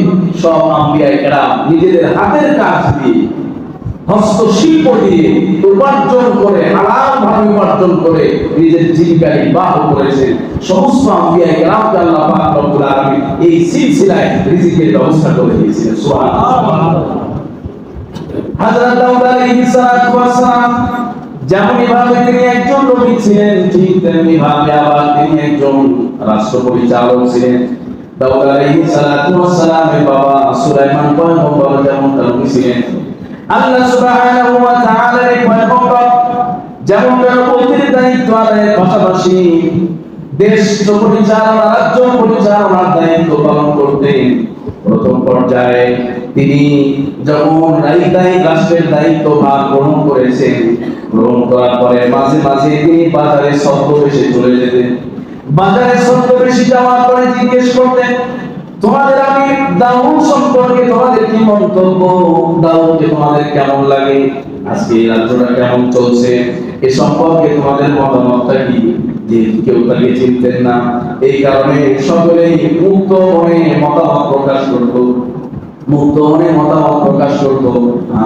সব আম্বিয়ায়ে কেরাম নিজেদের হাতের কাজ দিয়ে হস্তশিল্প দিয়ে উপার্জন করে, হালাল ভাবে উপার্জন করে নিজের জীবিকা নির্বাহ করেছেন। সমস্ত আম্বিয়া কেরামকে আল্লাহ পাক রব্বুল আলামিন এই সিলসিলায় রিজিকের ব্যবস্থা করে দিয়েছিলেন। সুবহানাল্লাহ। হযরত দাউদ আলাইহিস সালাতু ওয়াস সালাম যেমন ভাবে তিনি একজন নবী ছিলেন, ঠিক তেমনি ভাবে আবার তিনি একজন রাষ্ট্র পরিচালক ছিলেন। দাউদ আলাইহিস সালাতু ওয়াস সালামের বাবা সুলাইমান পয়গম্বর যেমন নবী ছিলেন, আল্লাহ সুবহানাহু ওয়া তাআলার পয়গম্বর যেমন নবুয়তের দায়িত্ব আদায়ের পাশাপাশি দেশ পরিচালনা, রাজ্য পরিচালনার দায়িত্ব পালন করতেন। প্রথম পর্যায়ে তিনি যখন রাষ্ট্রের দায়িত্ব ভার গ্রহণ করেছেন, গ্রহণ করার পরে মাঝে মাঝে তিনি বাজারে ছদ্মবেশে চলে যেতেন। বাজারে ছদ্মবেশে যাওয়ার পরে জিজ্ঞেস করতেন, তোমাদের আমি দাউদ সম্পর্কে তোমাদের কি মন্তব্য? দাউদকে তোমাদের কেমন লাগে? আজকে এই রাজ্যটা কেমন চলছে? এ সম্পর্কে তোমাদের মতামতটা কি? যে কেউ তাকে চিনতেন না, এই কারণে সকলেই মুক্ত মনে মতামত প্রকাশ করত। মুক্ত মনে মতামত প্রকাশ করত।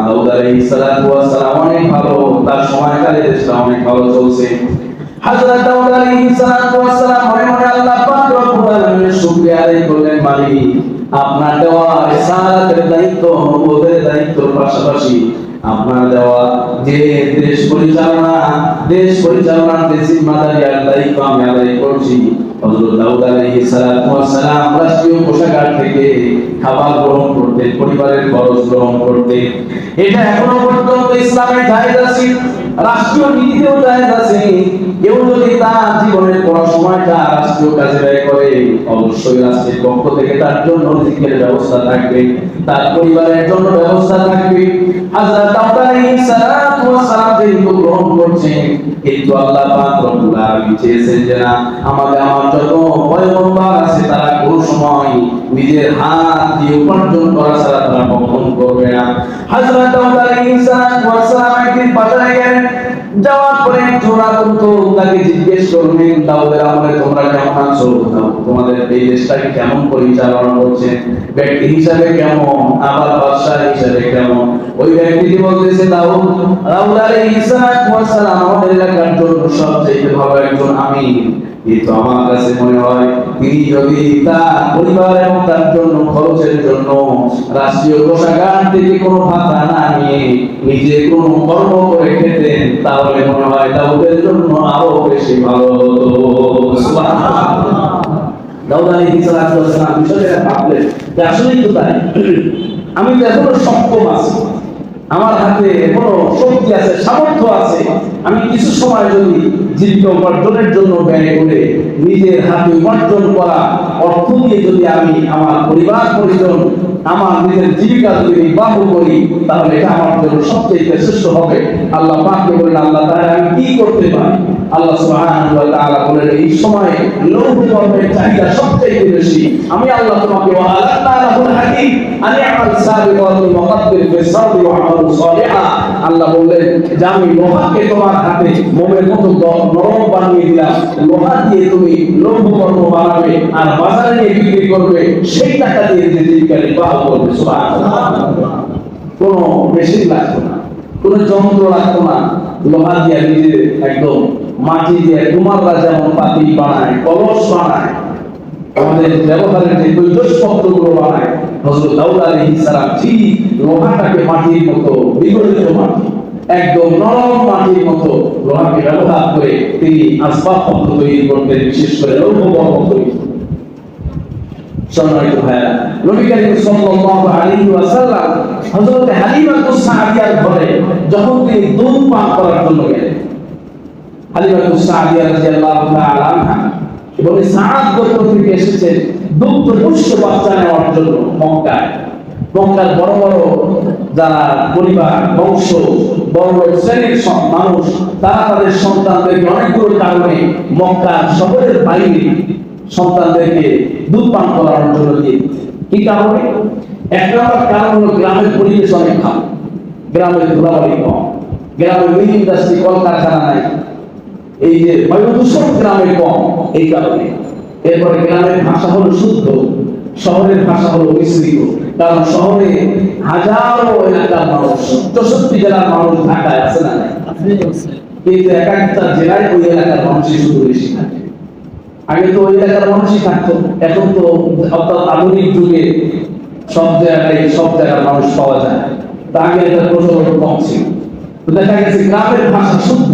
দাউদ আলাইহিস সালাতু ওয়াস সালাম অনেক ভালো, তার সময়কালে দেশটা অনেক ভালো চলছে। হযরত দাউদ আলাইহিস সালাতু ওয়াস সালাম মনে মনে আল্লাহ পাক রব্বুল আলামিনের শুকরিয়া আদায় করলেন, মালিক আপনার দেওয়া রিসালাতের দায়িত্ব, নবুয়তের দায়িত্বের পাশাপাশি আপনার দেওয়া যে দেশ পরিচালনার যে জিম্মাদারি আর দায়িত্ব আমি আদায় করছি। হযরত দাউদ আলাইহিস সালাতু ওয়াস সালাম রাষ্ট্রীয় কোষাগার থেকে খাবার গ্রহণ করতেন, পরিবারের খরচ গ্রহণ করতেন। এটা এখনো পর্যন্ত ইসলামে জায়েজ আছে, রাষ্ট্রীয় নীতিতেও জায়েজ আছে। কেউ যদি তার জীবনের পুরো সময়টা রাষ্ট্রীয় কাজে ব্যয় করে, অবশ্যই রাষ্ট্রের পক্ষ থেকে তার জন্য রিজিকের ব্যবস্থা থাকবে, তার পরিবারের জন্য ব্যবস্থা থাকবে। হযরত দাউদ আলাইহিস সালাতু ওয়াস সালাম যেহেতু গ্রহণ করছেন, কিন্তু আল্লাহ পাক রব্বুল আলামিন চেয়েছেন যে না, আমার যত পয়গম্বর আছে তারা কোনো সময় নিজের হাত দিয়ে উপার্জন করা ছাড়া তারা কখনো করবে না। হযরত দাউদ আলাইহিস সালাতু ওয়াস সালাম একদিন বাজারে গেলেন, যাওয়ার পরে জোড়া কিন্তু তাকে জিজ্ঞেস করলেন, দাউদের আমলে তোমরা কেমন আছো? তোমাদের এই দেশটাকে কেমন পরিচালনা করছেন? ব্যক্তি হিসাবে কেমন, আবার বাদশা হিসাবে কেমন? ওই ব্যক্তিটি বলতেছে, দাউদ আলাইহিস সালাতু ওয়াস সালাম আমাদের এলাকার জন্য সবচেয়ে ভালো একজন আমির। কিন্তু আমার কাছে মনে হয় তিনি যদি তার পরিবার এবং তার জন্য খরচের জন্য রাষ্ট্রীয় কোষাগার থেকে কোনো ভাতা না নিয়ে নিজে কোনো কর্ম করে খেতেন, তাহলে মনে হয় দাউদের জন্য আরো বেশি ভালো হতো। সুবহানাল্লাহ। দাউদ আলাইহিস সালাতু ওয়াস সালাম বিষয়টা ভাবলেন যে আসলেই তো তাই, আমি তো এখনো সক্ষম আছি, আমার হাতে এখনো শক্তি আছে, সামর্থ্য আছে। আমি কিছু সময় যদি জীবিকা উপার্জনের জন্য ব্যয় করে নিজের হাতে উপার্জন করা অর্থ দিয়ে যদি আমি আমার পরিবার পরিজন, আমার নিজের জীবিকা যদি নির্বাহ করি, তাহলে এটা আমার জন্য সবচেয়ে শ্রেষ্ঠ হবে। আল্লাহ পাককে বলেন, আল্লাহ তাআলা আমি কি করতে পারি? আল্লাহ সুবহানাহু ওয়া তাআলা বলেন, এই সময়ে লৌহ কর্মের চাহিদা সবচেয়ে বেশি। আমি আল্লাহ তোমাকে ওয়ালানা লাহুল হাদিদ আনি আমাল সাবিকাত মুকাদ্দির বিসাবি ওয়া আমাল সালিহা, আল্লাহ বললেন যে আমি লোহাকে তোমার হাতে মোমের মতো নরম বানিয়ে দিলাম, লোহা দিয়ে তুমি লৌহ কর্ম বানাবে আর বাজারে নিয়ে বিক্রি করবে, সেই টাকা দিয়ে যে জীবিকা নির্বাহ করবে। সুবহানাল্লাহ। কোনো মেশিন লাগতো না, কোনো যন্ত্র লাগতো না, লোহা দিয়ে নিজে একদম মাটি দিয়ে কুমাররা যেমন পাতিল বানায়, কলস বানায়, আমাদের ব্যবহারের যে তৈজসপত্রগুলো বানায়, হযরত দাউদ আলাইহিস সালাম ঠিক লোহাটাকে মাটির মতো, বিগলিত মাটি, একদম নরম মাটির মতো লোহাকে ব্যবহার করে তিনি আসবাবপত্র তৈরি করতেন, বিশেষ করে লৌহ তৈরি। সম্মানিত ভাইরা, নবী করিম সাল্লাল্লাহু আলাইহি ওয়াসাল্লাম হযরত হালিমাতুস সাদিয়ার ঘরে যখন তিনি দুধ পান করার জন্য গেলেন, হালিমাতুস সাদিয়া রাদিয়াল্লাহু তাআলা আনহা এবং সাদ গোত্র থেকে এসেছেন দুগ্ধপুষ্ট বাচ্চা নেওয়ার জন্য মক্কায়। মক্কার বড় বড় যারা পরিবার, বংশ, বড় বড় শ্রেণীর মানুষ, তারা তাদের সন্তানদেরকে অনেকগুলো কারণে মক্কার শহরের বাইরে সন্তানদেরকে দুধ পান করানোর জন্য দিয়ে। কি কারণে? এক নম্বর কারণ হলো গ্রামের পরিবেশ অনেক ভালো, গ্রামের ধুলাবালি কম, গ্রামের মিল ইন্ডাস্ট্রি, কলকারখানা নাই, এই যে বায়ু দূষণ গ্রামে কম, এই কারণে। এরপরে গ্রামের ভাষা হলো শুদ্ধ, শহরের ভাষা হলো মিশ্রিত, কারণ শহরে হাজারো এলাকার মানুষ, 64 জেলার মানুষ ঢাকায় আছে না নাই? কিন্তু এক একটা জেলায় ওই এলাকার মানুষই শুধু বেশি থাকে। আগে তো ওই এলাকার মানুষই থাকতো, এখন তো অর্থাৎ আধুনিক যুগে সব জায়গার মানুষ পাওয়া যায়। তা আগে এটা প্রচলন কম ছিল। তো দেখা গেছে গ্রামের ভাষা শুদ্ধ,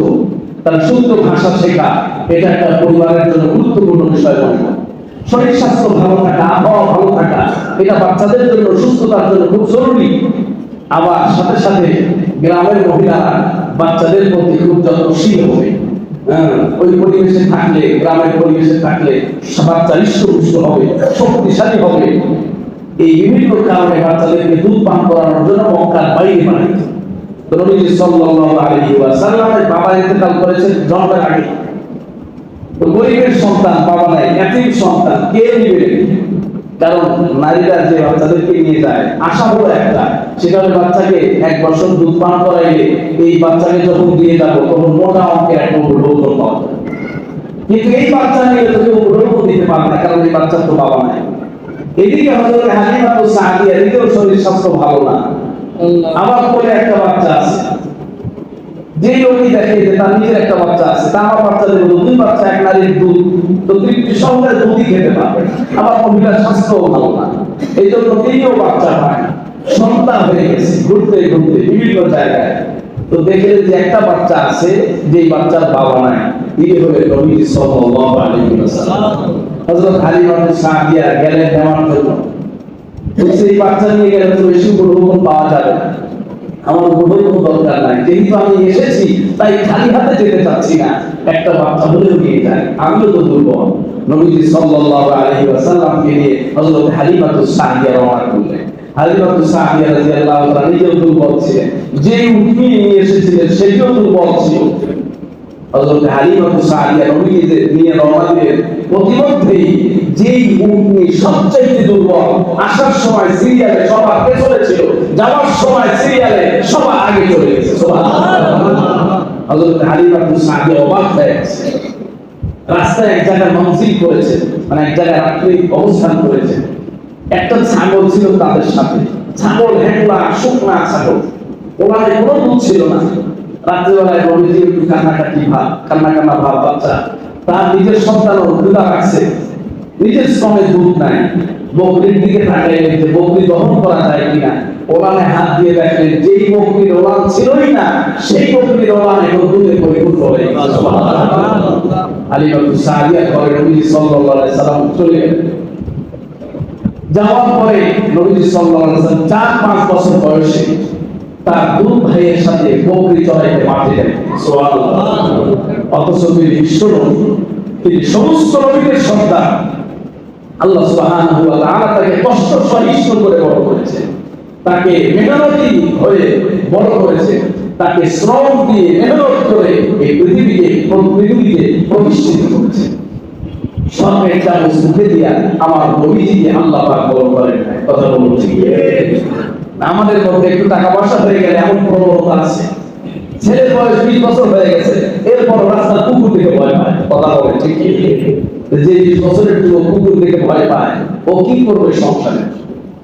তার শুদ্ধ ভাষা শেখা এটা একটা পরিবারের জন্য গুরুত্বপূর্ণ বিষয় মনে হয়। শরীর স্বাস্থ্য ভালো থাকা, আবহাওয়া ভালো থাকা, এটা বাচ্চাদের জন্য, সুস্থতার জন্য খুব জরুরি। আবার সাথে সাথে গ্রামের মহিলারা বাচ্চাদের প্রতি খুব যত্নশীল হবে। ওই পরিবেশে থাকলে, গ্রামের পরিবেশে থাকলে বাচ্চা হৃষ্টপুষ্ট হবে, শক্তিশালী হবে। এই বিভিন্ন কারণে বাচ্চাদেরকে দুধ পান করানোর জন্য মক্কার বাইরে বানাইত। নবীজি সাল্লাল্লাহু আলাইহি ওয়াসাল্লামের বাবা ইন্তেকাল করেছেন জন্মের আগে। তো গরিবের সন্তান, বাবা নাই, এতিম সন্তান, কে নিবে? কারণ নারীরা যে বাচ্চাদেরকে নিয়ে যায়, আশা হলো একটা, সেটা হলো বাচ্চাকে 1 বছর দুধ পান করাইলে এই বাচ্চাকে যখন দিয়ে যাবো তখন মোটা অঙ্কের একটা উপলব্ধ পাওয়া যায়। কিন্তু এই বাচ্চা নিয়ে তো কেউ উপলব্ধ দিতে পারে না, কারণ এই বাচ্চার তো বাবা নাই। এদিকে হযরত হালিমা সাদিয়া, এদিকেও শরীর স্বাস্থ্য ভালো না, আমার কোলে একটা বাচ্চা আছে। যে লোকই দেখে যে তার নিজের একটা বাচ্চা আছে, তা আমার বাচ্চাদের দুই বাচ্চা, এক নারীর দুধ তো তৃপ্তি সহকারে দুধই খেতে পারবে, আবার মহিলার স্বাস্থ্যও ভালো না, এই জন্য তিনিও বাচ্চা পায় না। সন্তান হয়ে গেছে ঘুরতে ঘুরতে বিভিন্ন জায়গায়, তো দেখলেন যে একটা বাচ্চা আছে, যে বাচ্চার বাবা নাই, তিনি হলেন নবীজি সাল্লাল্লাহু আলাইহি ওয়াসাল্লাম। হযরত হালিমা সাদিয়া গেলেন নেওয়ার জন্য। সেই বাচ্চা নিয়ে গেলে তো বেশি উপলব্ধ পাওয়া যাবে না, আমার কোনো দরকার নাই, যেহেতু আমি এসেছি তাই খালি হাতে যেতে চাচ্ছি না, একটা বাচ্চা হলেও নিয়ে যায়, আমিও তো দুর্বল। নবীজি সাল্লাল্লাহু আলাইহি ওয়াসাল্লামকে নিয়ে হযরত হালিমা সাদিয়া রওনা করলেন। হালিমা সাদিয়া রাদিয়াল্লাহু তাআলা নিজেও দুর্বল ছিলেন, যে উটনি নিয়ে এসেছিলেন সেটিও দুর্বল ছিল। হযরত হালিমা সাদিয়া নবীকে নিয়ে রওনা দিলেন, প্রতিমধ্যেই যেই উটনি সবচেয়ে দুর্বল, আসার সময় সিরিয়ালে সবার পেছনে ছিল, যাওয়ার সময় সিরিয়ালে সবার আগে চলে গেছে। সুবহানাল্লাহ। হযরত হালিমা সাদিয়া অবাক হয়ে গেছে। রাস্তায় এক জায়গায় মনজিল করেছে, মানে এক জায়গায় রাত্রি অবস্থান করেছে। একটা ছাগল ছিল তাদের সাথে, ছাগল হেঁটলা শুকনা ছাগল, ওখানে কোনো দুধ ছিল না। রাত্রিবেলায় নবীজি একটু কান্না ভাব বাচ্চা, তার নিজের সন্তানও ক্ষুধা লাগছে, নিজের স্তনে দুধ নাই। বকরির দিকে তাকাইলেন যে বকরি দহন করা যায় কিনা, ওলানে হাত দিয়ে দেখলেন যেই বকরির ওলান ছিলই না, সেই বকরির ওলান এখন দুধে পরিপূর্ণ হয়ে গেছে। সুবহানাল্লাহ। হালিমা সাদিয়া ঘরে নবীজি সাল্লাল্লাহু আলাইহি সাল্লাম চলে গেলেন। যাওয়ার পরে নবীজি সাল্লাল্লাহু আলাইহি সাল্লাম 4-5 বছর বয়সে তার দুধ ভাইয়ের সাথে বকরি চড়াইতে মাঠে গেলেন। সুবহানাল্লাহ। অথচ তিনি বিশ্বনবী, তিনি সমস্ত নবীদের সন্তান। আল্লাহ সুবহানাহু ওয়া তাআলা তাকে কষ্ট সহিষ্ণু করে বড় করেছে, তাকে মেহনতি হয়ে বড় করেছে, তাকে শ্রম দিয়ে মেহনত করে এই পৃথিবীতে প্রতিষ্ঠিত করেছে। সরকারি চামচ মুখে দিয়া আমার নবীজিকে আল্লাহ পাক বড় করেন। কথা বলছি, আমাদের মধ্যে একটু টাকা পয়সা হয়ে গেলে এমন প্রবণতা আছে, ছেলের বয়স 20 বছর হয়ে গেছে, এরপর রাস্তার কুকুর থেকে ভয় পায়। কথা বলে ঠিক, যে 20 বছরের কুকুর থেকে ভয় পায়, ও কি করবে সংসারে,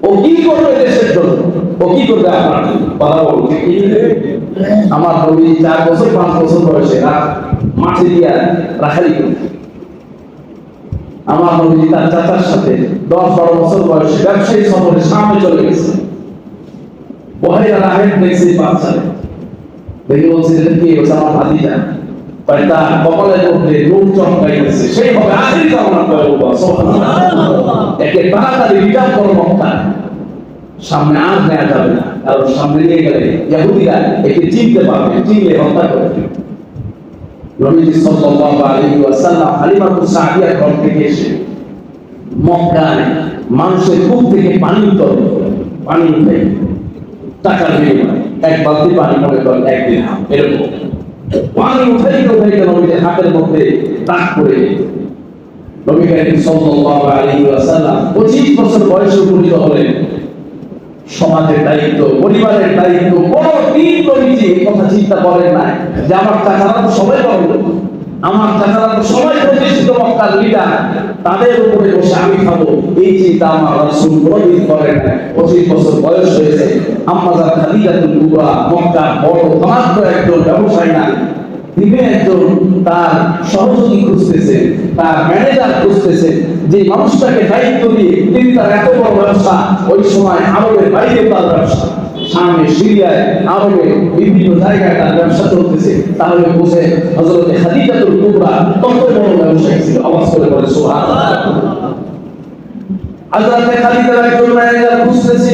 ও কি করবে দেশের জন্য, ও কি করবে আপনার জন্য? কথা বলে ঠিক। আমার নবী 4 বছর 5 বছর বয়সে মাঠে দিয়া রাখালি করতেন। আমার নবী তার চাচার সাথে 10-12 বছর বয়সে ব্যবসায়ী সফরে সামনে চলে গেছে। বহেরা রাহেব দেখছে বাচ্চা, দেখে বলছে যে কি হচ্ছে, আমার ভাতিজা, কয়টা কপালের মধ্যে রূপ চমকাই গেছে, সেই হবে আখির জামানা পয়গম্বর সুবহানাল্লাহ। একে তাড়াতাড়ি রিটার্ন করো মক্কা, সামনে আর নেওয়া যাবে না, কারণ সামনে নিয়ে গেলে ইহুদিরা একে চিনতে পারবে, চিনলে হত্যা করবে। নবীজি সাল্লাল্লাহু আলাইহি ওয়াসাল্লাম হালিমা সাদিয়া ঘর থেকে এসে মক্কায় মানুষের কূপ থেকে পানি উঠে টাকার বিনিময়ে 1 বালতি পানি মনে করেন 1 দিরহাম, এরকম পানি উঠাইতে নবীর হাতের মধ্যে দাগ পড়ে নবী করিম সাল্লাল্লাহু আলাইহি ওয়াসাল্লাম 25 বছর বয়সে উপনীত হলেন। সমাজের দায়িত্ব, পরিবারের দায়িত্ব, কোন দিন নবীজি এই কথা চিন্তা করেন নাই যে আমার চাচারা তো সবাই বড় লোক, আমার চাচারা তো সবাই প্রতিষ্ঠিত মক্কার লিডার, তাদের উপরে বসে আমি খাবো, এই চিন্তা আমার রাসূল কোনদিন করেন না। 25 বছর বয়স হয়েছে, আম্মা জান খাদিজাতুল কুবরা মক্কার বড় ধনাঢ্য একজন ব্যবসায়ী না, তিনি একজন তার সহযোগী খুঁজতেছে, তার ম্যানেজার খুঁজতেছে, যে মানুষটাকে দায়িত্ব দিয়ে তিনি তার এত বড় ব্যবসা, ওই সময় আরবের বাইরে তার ব্যবসা, সামনে সিরিয়ায় আরবে বিভিন্ন জায়গায় তার ব্যবসা চলতেছে, তাহলে বুঝে হযরত খাদিজাতুল কুবরা কত বড় ব্যবসায়ী ছিল। আওয়াজ করে বলে সুবহানাল্লাহ। হযরত খাদিজা একজন ম্যানেজার খুঁজতেছে,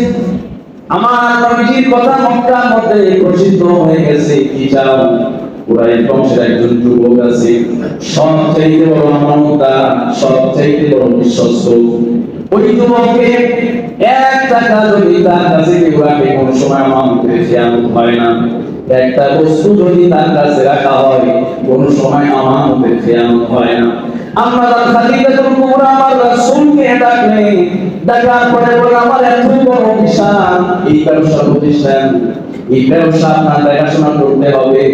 আমার নবীজির কথা মক্কার মধ্যে প্রসিদ্ধ হয়ে গেছে, কি চাও? কুরাইশ বংশের একজন যুবক আছে, সবচাইতে বড় আমানতদার, সবচাইতে বড় বিশ্বস্ত। ওই যুবককে 1 টাকা যদি তার কাছে কেউ রাখে, কোন সময় আমানতে খেয়ানত হয় না। একটা বস্তু যদি তার কাছে রাখা হয়, কোন সময় আমানতে খেয়ানত হয় না। আমরা খাদিজাতুল কুবরা আমার রাসূলকে ডাকলেন, ডাকার পরে বলে, আমার এত বড় বিশাল এই ব্যবসা প্রতিষ্ঠান, এই ব্যবসা আপনার দেখাশোনা করতে হবে।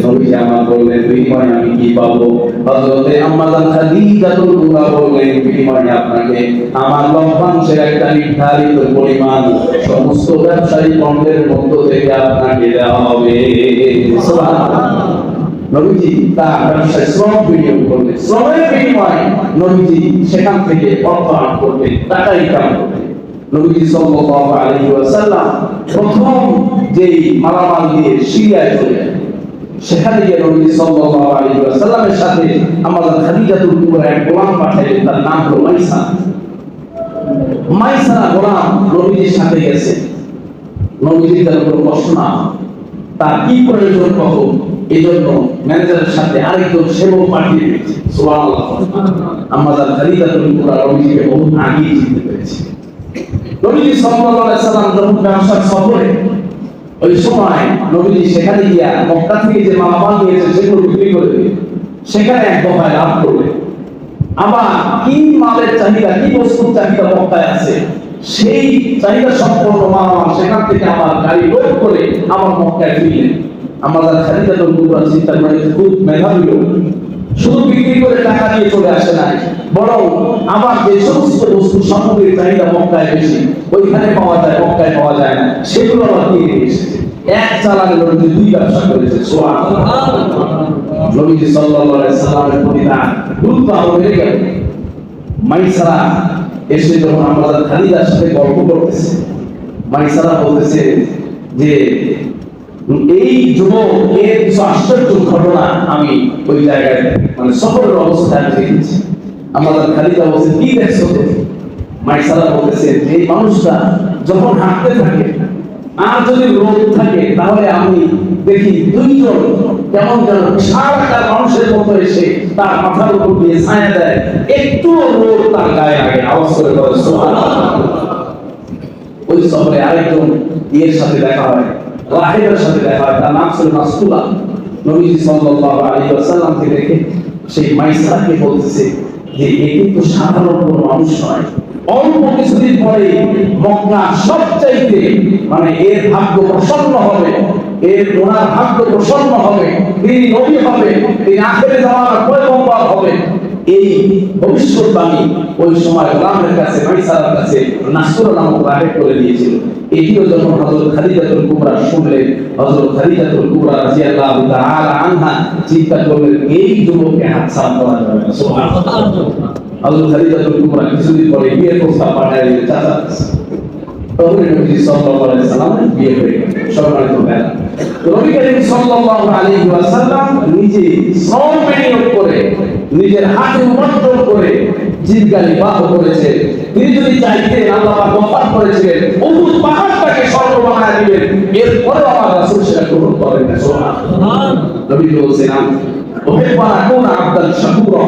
নবীজি আমার বললেন, বিনিময়ে আমি কি পাবো? হযরতে আম্মা জান খাদিজাতুল কুবরা বললেন, বিনিময়ে আপনাকে আমার লভ্যাংশের একটা নির্ধারিত পরিমাণ সমস্ত ব্যবসায়ী পণ্যের মধ্য থেকে আপনাকে দেওয়া হবে। সুবহানাল্লাহ। নবীজি তার ব্যবসায় শ্রম বিনিয়োগ করলেন, শ্রমের বিনিময়ে নবীজি সেখান থেকে অর্থ আর্ন করবেন, টাকা ইনকাম করবেন। নবীজি সাল্লাল্লাহু আলাইহি ওয়াসাল্লাম প্রথম যেই মালামাল দিয়ে সিরিয়ায় চলে গেলেন, সেখানে গিয়ে নবীজি সাল্লাল্লাহু আলাইহি ওয়াসাল্লামের সাথে আমাদের খাদিজাতুল কুবরা এক গোলাম পাঠাইলেন, তার নাম হলো মাইসা। মাইসা গোলাম নবীজির সাথে গেছে, নবীজির যেন কোনো কষ্ট না, তার কি প্রয়োজন কখন, এই জন্য ম্যানেজারের সাথে আরেকজন সেবক পাঠিয়ে দিয়েছে। সুবহানাল্লাহ। আমাদের খাদিজাতুল কুবরা নবীজিকে বহুত আগেই চিনতে পেরেছে। নবীজি সাল্লাল্লাহু আলাইহি সাল্লাম যখন ব্যবসার সফরে, ওই সময় নবীজি সেখানে গিয়া মক্কা থেকে যে মালামাল নিয়েছে সেগুলো বিক্রি করে দিয়ে সেখানে এক দফায় লাভ করলেন। আবার কি মালের চাহিদা, কি বস্তুর চাহিদা মক্কায় আছে, সেই চাহিদা সম্পন্ন মালামাল সেখান থেকে আবার গাড়ি লোড করে আবার মক্কায় ফিরলেন। আমাদের খাদিজাতুল কুবরা চিন্তা করে, খুব মেধাবী লোক, শুধু বিক্রি করে টাকা দিয়ে চলে আসে না, বরং আবার যে সমস্ত বস্তু সামগ্রীর চাহিদা মক্কায় বেশি, ওইখানে পাওয়া যায়, মক্কায় পাওয়া যায় না, সেগুলো আবার কিনে নিয়ে এসেছে। এক চালানে নবীজি 2 ব্যবসা করেছে। সুবহানাল্লাহ। নবীজি সাল্লাল্লাহু আলাইহি সাল্লামের প্রতি তার গুরুত্ব আরো বেড়ে গেল। মাইসারা এসে যখন আমাদের খাদিজার সাথে গল্প করতেছে, মাইসারা বলতেছে যে এই যুবক এর কিছু আশ্চর্য ঘটনা আমি ওই জায়গায় মানে সফরের অবস্থায় দেখেছি। আমাদের খাদিজা বলছে, কি দেখছো তুমি? মাইসারা বলতেছে, যে এই মানুষটা যখন হাঁটতে থাকে আর যদি রোদ থাকে, তাহলে আমি দেখি 2 জন কেমন যেন বিশাল মানুষের মতো এসে তার মাথার উপর দিয়ে ছায়া দেয়, একটু রোদ তার গায়ে আগে। আওয়াজ করে বলে সুবহানাল্লাহ। ওই সফরে আরেকজন এর সাথে দেখা হয়, রাহিবের সাথে দেখা হয়, তার নাম ছিল মাসতুলা। নবীজি সাল্লাল্লাহু আলাইহি ওয়াসাল্লামকে দেখে সেই মাইসারাকে বলতেছে যে এ কিন্তু সাধারণ কোনো মানুষ নয়, অল্প কিছুদিন পরে মক্কা সবচাইতে মানে এর ভাগ্য প্রসন্ন হবে, এর ওনার ভাগ্য প্রসন্ন হবে, তিনি নবী হবে, তিনি আখিরে জামানার পয়গম্বর হবে। এই ভবিষ্যৎবাণী ওই সময় গোলামের কাছে, মাইসারার কাছে নাসুরা নামক রাহেব করে দিয়েছিল। এটিও যখন হযরত খাদিজাতুল কুবরা শুনলেন, হযরত খাদিজাতুল কুবরা রাদিয়াল্লাহু তাআলা আনহা চিন্তা করলেন, এই যুবককে হাতছাড়া করা যাবে না। সুবহানাল্লাহ। হযরত খাদিজাতুল কুবরা কিছুদিন পরে বিয়ের প্রস্তাব পাঠালেন চাচা, তখন নবী সাল্লাল্লাহু আলাইহি ওয়াসাল্লামের বিয়ে হয়ে গেল। সম্মানিত ভাইরা, নবী করিম সাল্লাল্লাহু আলাইহি ওয়াসাল্লাম নিজে শ্রম বিনিয়োগ করে, নিজের হাতে উপার্জন করে জিলগালি বাহ করেছে। তিনি যদি চাইতেন, আল্লাহ পাক ওয়াফাত করেছিলেন, উহুদ পাহাড়টাকে স্বর্গ বানায় দিবেন, এরপরে আমার রাসূল সেটা গ্রহণ করেন না। সুবহানাল্লাহ। নবী বলেছেন, ওহিব্বু আন আকুনা আবদান শাকুরা,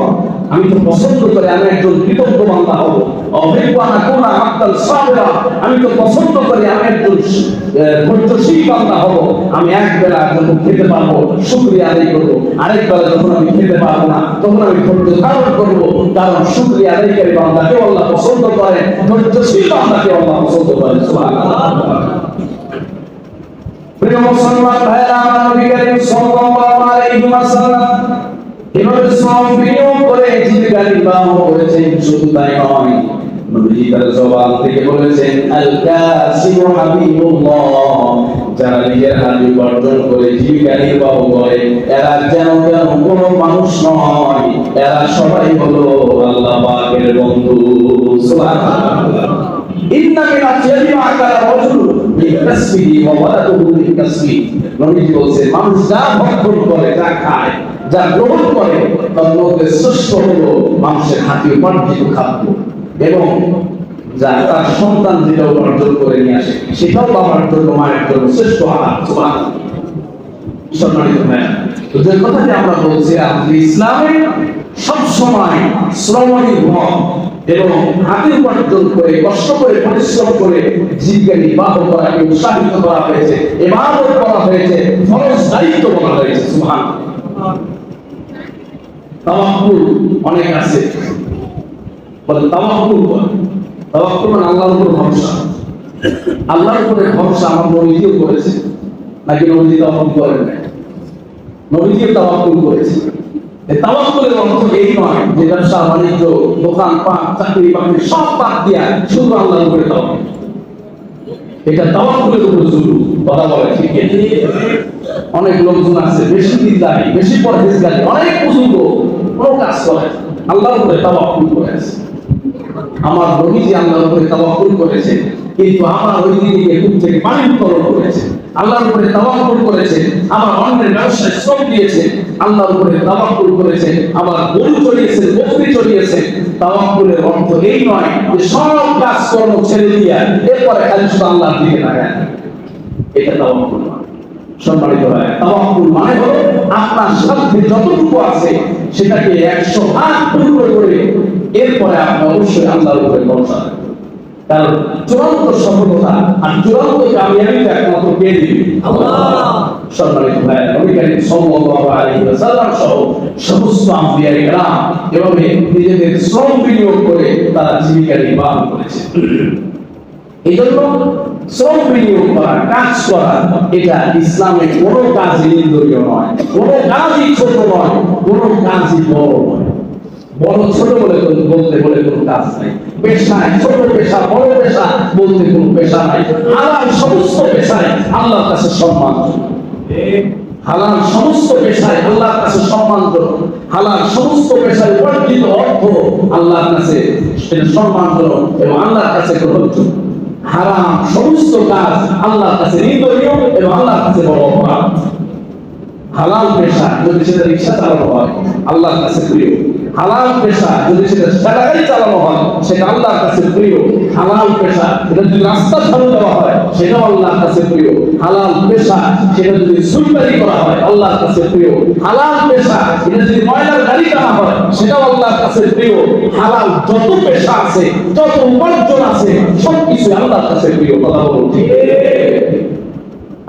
আমি তো পছন্দ করি আমি একজন কৃতজ্ঞ বান্দা হব। ওহিব্বু আন আকুনা আবদান সাবিরা, আমি তো পছন্দ করি আমি একজন ধৈর্যশীল বান্দা হব। আমি এক বেলা যখন খেতে পারবো শুকরিয়া আদায় করবো, আরেক বেলা যখন আমি খেতে পারবো না তখন আমি ধৈর্য ধারণ করবো, কারণ শুকরিয়া আদায়কারী বান্দাকে আল্লাহ পছন্দ করেন, ধৈর্যশীল বান্দাকে আল্লাহ পছন্দ করেন। সুবহানাল্লাহ। প্রিয় মুসলমান ভাইরা, নবী করিম সাল্লাল্লাহু আলাইহি ওয়াসাল্লাম এভাবে শ্রম বিনিয়োগ করে জীবিকা নির্বাহ করেছেন। শুধু তাই নয়, নবীজি তার জবান থেকে বলেছেন, আল কাসিবু হাবিবুল্লাহ, যারা নিজের হাতে উপার্জন করে জীবিকা নির্বাহ করে এরা যেন কোনো মানুষ নয়, এরা সবাই হলো আল্লাহ পাকের বন্ধু। সুবহানাল্লাহ। ইন্না মিন আতিয়াবি মা কালা রাজুল বিকাসবিহি ওয়া ওয়ালাদুহু বিকাসবিহি। নবীজি বলেছেন, মানুষ যা ভক্ষণ করে, যা খায়, যা গ্রহণ করে, তার মধ্যে শ্রেষ্ঠ হলো মানুষের হাতে উপার্জিত খাদ্য, এবং যা তার সন্তান যেটা উপার্জন করে নিয়ে আসে সেটাও বাবার জন্য, মায়ের জন্য শ্রেষ্ঠ আহার। সুবহানাল্লাহ। সম্মানিত ভাই, তো যে কথাটি আমরা বলছিলাম যে ইসলামে সবসময় শ্রম নির্ভর এবং হাতে উপার্জন করে, কষ্ট করে, পরিশ্রম করে জীবিকা নির্বাহ করাকে উৎসাহিত করা হয়েছে, ইবাদত করা হয়েছে, ফরজ দায়িত্ব বলা হয়েছে। সুবহানাল্লাহ। তাওয়াক্কুল অনেক আছে, বলে তাওয়াক্কুল করে। তাওয়াক্কুল মানে আল্লাহর উপর ভরসা। আল্লাহর উপরে ভরসা আমার নবীজিও করেছে, নাকি নবীজি তাওয়াক্কুল করেন না? নবীজিও তাওয়াক্কুল করেছে। তাওয়াক্কুলের অর্থ এই নয় যে ব্যবসা বাণিজ্য, দোকান পাট, চাকরি বাকরি সব বাদ দিয়া শুধু আল্লাহর উপরে তাওয়াক্কুল। এটা তাওয়াক্কুলের উপর জুলুম। কথা বলে ঠিক? অনেক লোকজন আছে বেশি দিনদারি, বেশি পরহেজগারি, অনেক বুজুর্গ কোনো কাজ করে আল্লাহর উপরে তাওয়াক্কুল করেছে। আমার নবীজি আল্লাহর উপরে তাওয়াক্কুল করেছে, কিন্তু আমার ওই দিকে কূপ থেকে পানি উত্তোলন করেছে, আল্লাহর উপরে তাওয়াক্কুল করেছে। আমার অন্যের ব্যবসায় শ্রম দিয়েছে, আল্লাহর উপরে তাওয়াক্কুল করেছে। আমার গরু চড়িয়েছে, বকরি চড়িয়েছে। তাওয়াক্কুলের অর্থ এই নয় যে সব কাজ কর্ম ছেড়ে দিয়া এরপরে খালি শুধু আল্লাহর দিকে তাকায়। এটা তাওয়াক্কুল নয়। সম্মানিত ভাই, তাওয়াক্কুল মানে হলো আপনার সাথে যতটুকু আছে সেটাকে 100 ভাগ পূর্ণ করে এরপরে আপনি অবশ্যই আল্লাহর উপরে ভরসা রাখবেন। কারণ চূড়ান্ত সফলতা আর চূড়ান্ত কামিয়াবিটা একমাত্র কে দিবে? আল্লাহ। সম্মানিত ভাই, নবী করিম সাল্লাল্লাহু আলাইহি ওয়াসাল্লাম সহ সমস্ত আম্বিয়া কিরাম এভাবে নিজেদের শ্রম বিনিয়োগ করে তারা জীবিকা নির্বাহ করেছে। এই জন্য শ্রম বিনিয়োগ করা, কাজ করা, এটা ইসলামের কোনো কাজই নিন্দনীয় নয়, কোনো কাজই ছোট নয়, কোনো কাজই বড় নয়। বড় ছোট বলে বলতে বলে কোনো কাজ নাই। পেশায় ছোট পেশা, বড় পেশা বলতে কোনো পেশা নাই। হালাল সমস্ত পেশায় আল্লাহর কাছে সম্মানজনক। হালাল সমস্ত পেশায় আল্লাহর কাছে সম্মানজনক। হালাল সমস্ত পেশায় উপার্জিত অর্থ আল্লাহর কাছে সম্মানজনক এবং আল্লাহর কাছে গ্রহণযোগ্য। হারাম সমস্ত কাজ আল্লাহর কাছে নিন্দনীয় এবং আল্লাহর কাছে বড় অপরাধ। হালাল পেশা যদি সেটা রিকশা চালানো হয় আল্লাহর কাছে প্রিয়। হালাল পেশা যদি সেটা ঠেলাগাড়ি চালানো হয় সেটা আল্লাহর কাছে প্রিয়। হালাল পেশা এটা যদি রাস্তা ঝাড়ু দেওয়া হয় সেটাও আল্লাহর কাছে প্রিয়। হালাল পেশা সেটা যদি সুলতানি করা হয় আল্লাহর কাছে প্রিয়। হালাল পেশা এটা যদি ময়লার গাড়ি টানা হয় সেটাও আল্লাহর কাছে প্রিয়। হালাল যত পেশা আছে, যত উপার্জন আছে, সবকিছু আল্লাহর কাছে প্রিয়। কথা বলুন ঠিক?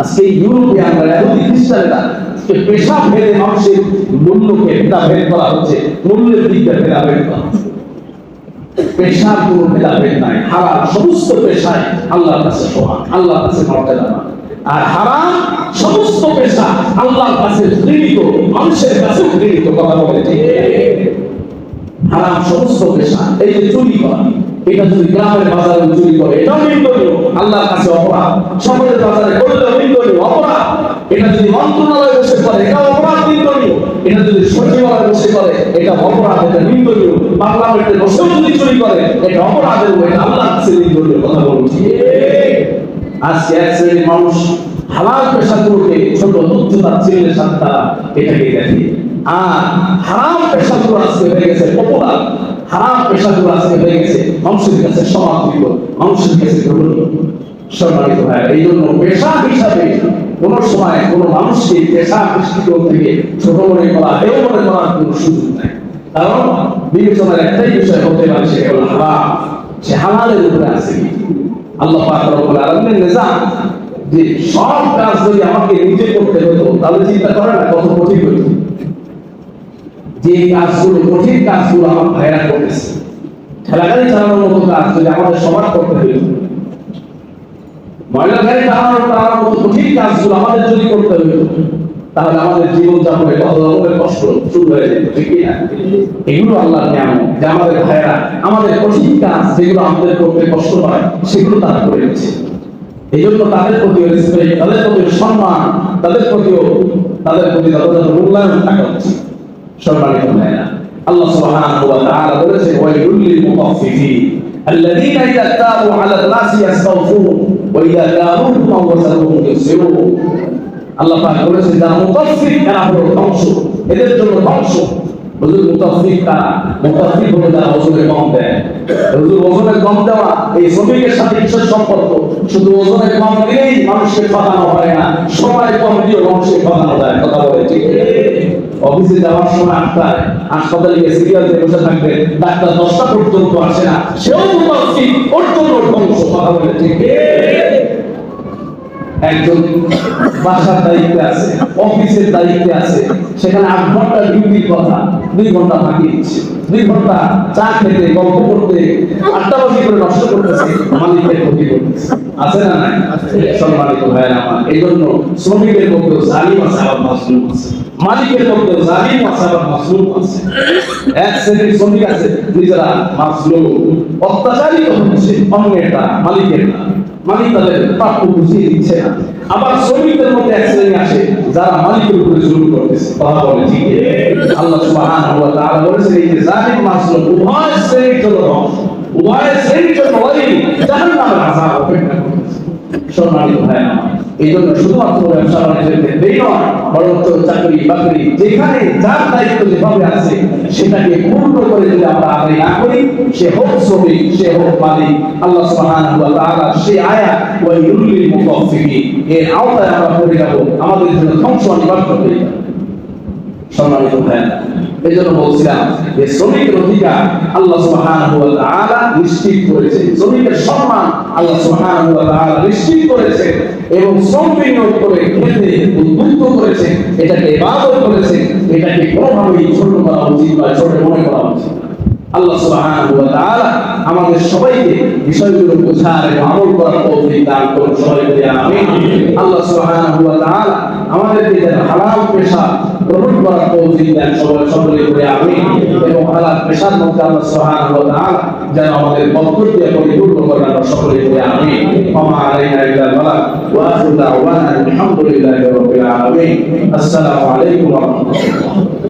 আজকে ইউরোপিয়ানরা, ইহুদি খ্রিস্টানরা পেশা ভেদে মানুষের মূল্যকে ভেদাভেদ করা হচ্ছে, মূল্যের দিকটা ভেদাভেদ করা হচ্ছে। পেশার কোনো ভেদাভেদ নাই। হারাম সমস্ত পেশায় আল্লাহর কাছে সমান, আল্লাহর কাছে মর্যাদা। আর হারাম সমস্ত পেশা আল্লাহর কাছে ঘৃণিত, মানুষের কাছে ঘৃণিত। কথা বলে ঠিক? হারাম সমস্ত পেশা, এই যে চুরি করা, এটা যদি গ্রামের বাজারে চুরি করে এটাও নিন্দনীয়, আল্লাহর কাছে অপরাধ। শহরের বাজারে করলেও নিন্দনীয়, অপরাধ। এটা যদি মন্ত্রণালয়ে বসে করে এটা অপরাধ, নিন্দনীয়। এটা যদি সচিবালয়ে বসে করে এটা অপরাধ, এটা নিন্দনীয়। পার্লামেন্টে বসেও যদি চুরি করে এটা অপরাধ এবং এটা আল্লাহর কাছে নিন্দনীয়। কথা বলছি। আজকে এক শ্রেণীর মানুষ হালাল পেশাগুলোকে ছোট তুচ্ছতার চিহ্নের সাথে তারা এটাকে দেখে, আর হারাম পেশাগুলো আজকে হয়ে গেছে পপুলার। হারাম পেশাগুলো আজকে হয়ে গেছে মানুষের কাছে সমাদৃত, মানুষের কাছে গ্রহণীয়। সম্মানিত ভাই, এই জন্য পেশা হিসাবে কোন সময় কোন মানুষকে পেশা দৃষ্টিকোণ থেকে ছোট মনে করা, হেয় মনে করার কোন সুযোগ নাই। কারণ বিবেচনার একটাই বিষয় হতে পারে, সে হলো হারাম। সে হালালের উপরে আছে কি? আল্লাহ পাক রব্বুল আলামিনের নিজাম যে সব কাজ যদি আমাকে নিজে করতে হতো তাহলে চিন্তা করেন না কত কঠিন হতো। যে কাজগুলো, কঠিন কাজগুলো আমার ভাইরা করতেছে, ঠেলাগাড়ি চালানোর মতো কাজ যদি আমাদের সবার করতে হতো, ময়লা গাড়ি চালানোর মতো কঠিন কাজগুলো আমাদের যদি করতে হতো, তাহলে আমাদের জীবন যাপনে কত রকমের কষ্ট শুরু হয়ে যেত, ঠিক না? এগুলো আল্লাহর নিয়ামত, যে আমাদের ভাইয়েরা আমাদের কঠিন কাজ যেগুলো আমাদের করতে কষ্ট হয় সেগুলো তারা করে দিচ্ছে। এই জন্য তাদের প্রতি রেসপেক্ট, তাদের প্রতি সম্মান, তাদের প্রতি যথাযথ মূল্যায়ন থাকা উচিত। সম্মানিত ভাইয়েরা, আল্লাহ সুবহানাহু ওয়া তাআলা বলেছেন ওয়াইলুল লিল মুতাফফিফিন আল্লাযীনা ইযা তাবু আলান নাসি ইস্তাওফুন ওয়া ইযা কালুহুম আও ওয়াজানুহুম ইউসিরুন। আল্লাহ পাক বলেছেন যারা মুতাফফিফ এরা হলো ধ্বংস, এদের জন্য ধ্বংস। হুজুর মুতাফফিফ কারা? মুতাফফিফ হলো যারা ওজনে কম দেয়। হুজুর ওজনে কম দেওয়া এই শ্রমিকের সাথে কিসের সম্পর্ক? শুধু ওজনে কম দিলেই মানুষকে ঠকানো হয় না, সময় কম দিয়েও মানুষকে ঠকানো যায়। কথা বলে ঠিক? অফিসে যাওয়ার সময় আটটায় হাসপাতালে গিয়ে সিরিয়ালে বসে থাকবে, ডাক্তার 10টা পর্যন্ত আসে না, সেও মুতাফফিফ, ওর জন্য ধ্বংস। কথা বলে ঠিক? একজন বাসার দায়িত্বে আছে, অফিসের দায়িত্বে আছে, সেখানে 8 ঘন্টা ডিউটির কথা 2 ঘন্টা ফাঁকি দিচ্ছে, 2 ঘন্টা চা খেতে গল্প করতে আড্ডাবাজি করে নষ্ট করতেছে, মালিকের ক্ষতি করতেছে। আছে না নাই? সম্মানিত ভাইয়েরা আমার, এই জন্য শ্রমিকের মধ্যেও জালিম আছে আবার মাসলুম আছে, মালিকের মধ্যেও জালিম আছে আবার মাসলুম আছে। এক শ্রেণীর শ্রমিক আছে নিজেরা মাসলুম, অত্যাচারিত হচ্ছে অন্যেরটা, মালিকের না, মালিক তাদের প্রাপ্য বুঝিয়ে দিচ্ছে না। আবার শ্রমিকদের মধ্যে এক শ্রেণী আসে যারা মালিকের উপরে জুলুম করতেছে। কথা বলে ঠিক? আল্লাহ সুবহানাহু ওয়া তাআলা বলেছেন এই যে জালিম মাসলুম উভয় শ্রেণীর জন্য ধ্বংস, উভয় শ্রেণীর জন্য জাহান্নামের আযাব অপেক্ষা করতেছে। সম্মানিত ভাইরা, এই জন্য শুধুমাত্র ব্যবসা বাণিজ্যের ক্ষেত্রেই নয়, বরং চাকরি বাকরি যেখানে যার দায়িত্ব যেভাবে আছে সেটাকে পূর্ণ করে যদি আমরা আদায় না করি, সে হোক শ্রমিক, সে হোক মালিক, আল্লাহ সুবহানাহু ওয়া তাআলা সেই আয়াত ওয়াইলুল লিল মুতাফফিফিন এর আওতায় আমরা পড়ে যাব, আমাদের জন্য ধ্বংস অনিবার্য হয়ে যাবে। সম্মানিত ভাইরা, এই জন্য বলছিলাম যে শ্রমিকের অধিকার আল্লাহ সুবহানাহু ওয়া তাআলা নিশ্চিত করেছেন, শ্রমিকের সম্মান আল্লাহ সুবহানাহু ওয়া তাআলা নিশ্চিত করেছেন, এবং শ্রম বিনিয়োগ করে খেতে উদ্বুদ্ধ করেছেন, এটাকে ইবাদত করেছেন, এটাকে কোনোভাবেই ছোট করা উচিত নয়, ছোট মনে করা উচিত। আল্লাহ সুবহানাহু ওয়া তাআলা আমাদের সবাইকে বিষয়গুলো বোঝার এবং আমল করার তৌফিক দান করুন, সবাই বলি আমিন। আল্লাহ সুবহানাহু ওয়া তাআলা আমাদেরকে যেন হালাল পেশা গ্রহণ করার তৌফিক দেন, সকলে বলি আমিন। এবং হালাল পেশার মধ্যে আল্লাহ সুবহানাহু ওয়া তাআলা যেন আমাদের বরকত দিয়ে পরিপূর্ণ করেন, আমরা সকলে বলি আমিন। ওয়া আলাইনা ইল্লাল বালাগ ওয়া আখিরু দাওয়ানা আলহামদুলিল্লাহি রাব্বিল আলামিন। আসসালামু আলাইকুম ওয়া রাহমাতুল্লাহ।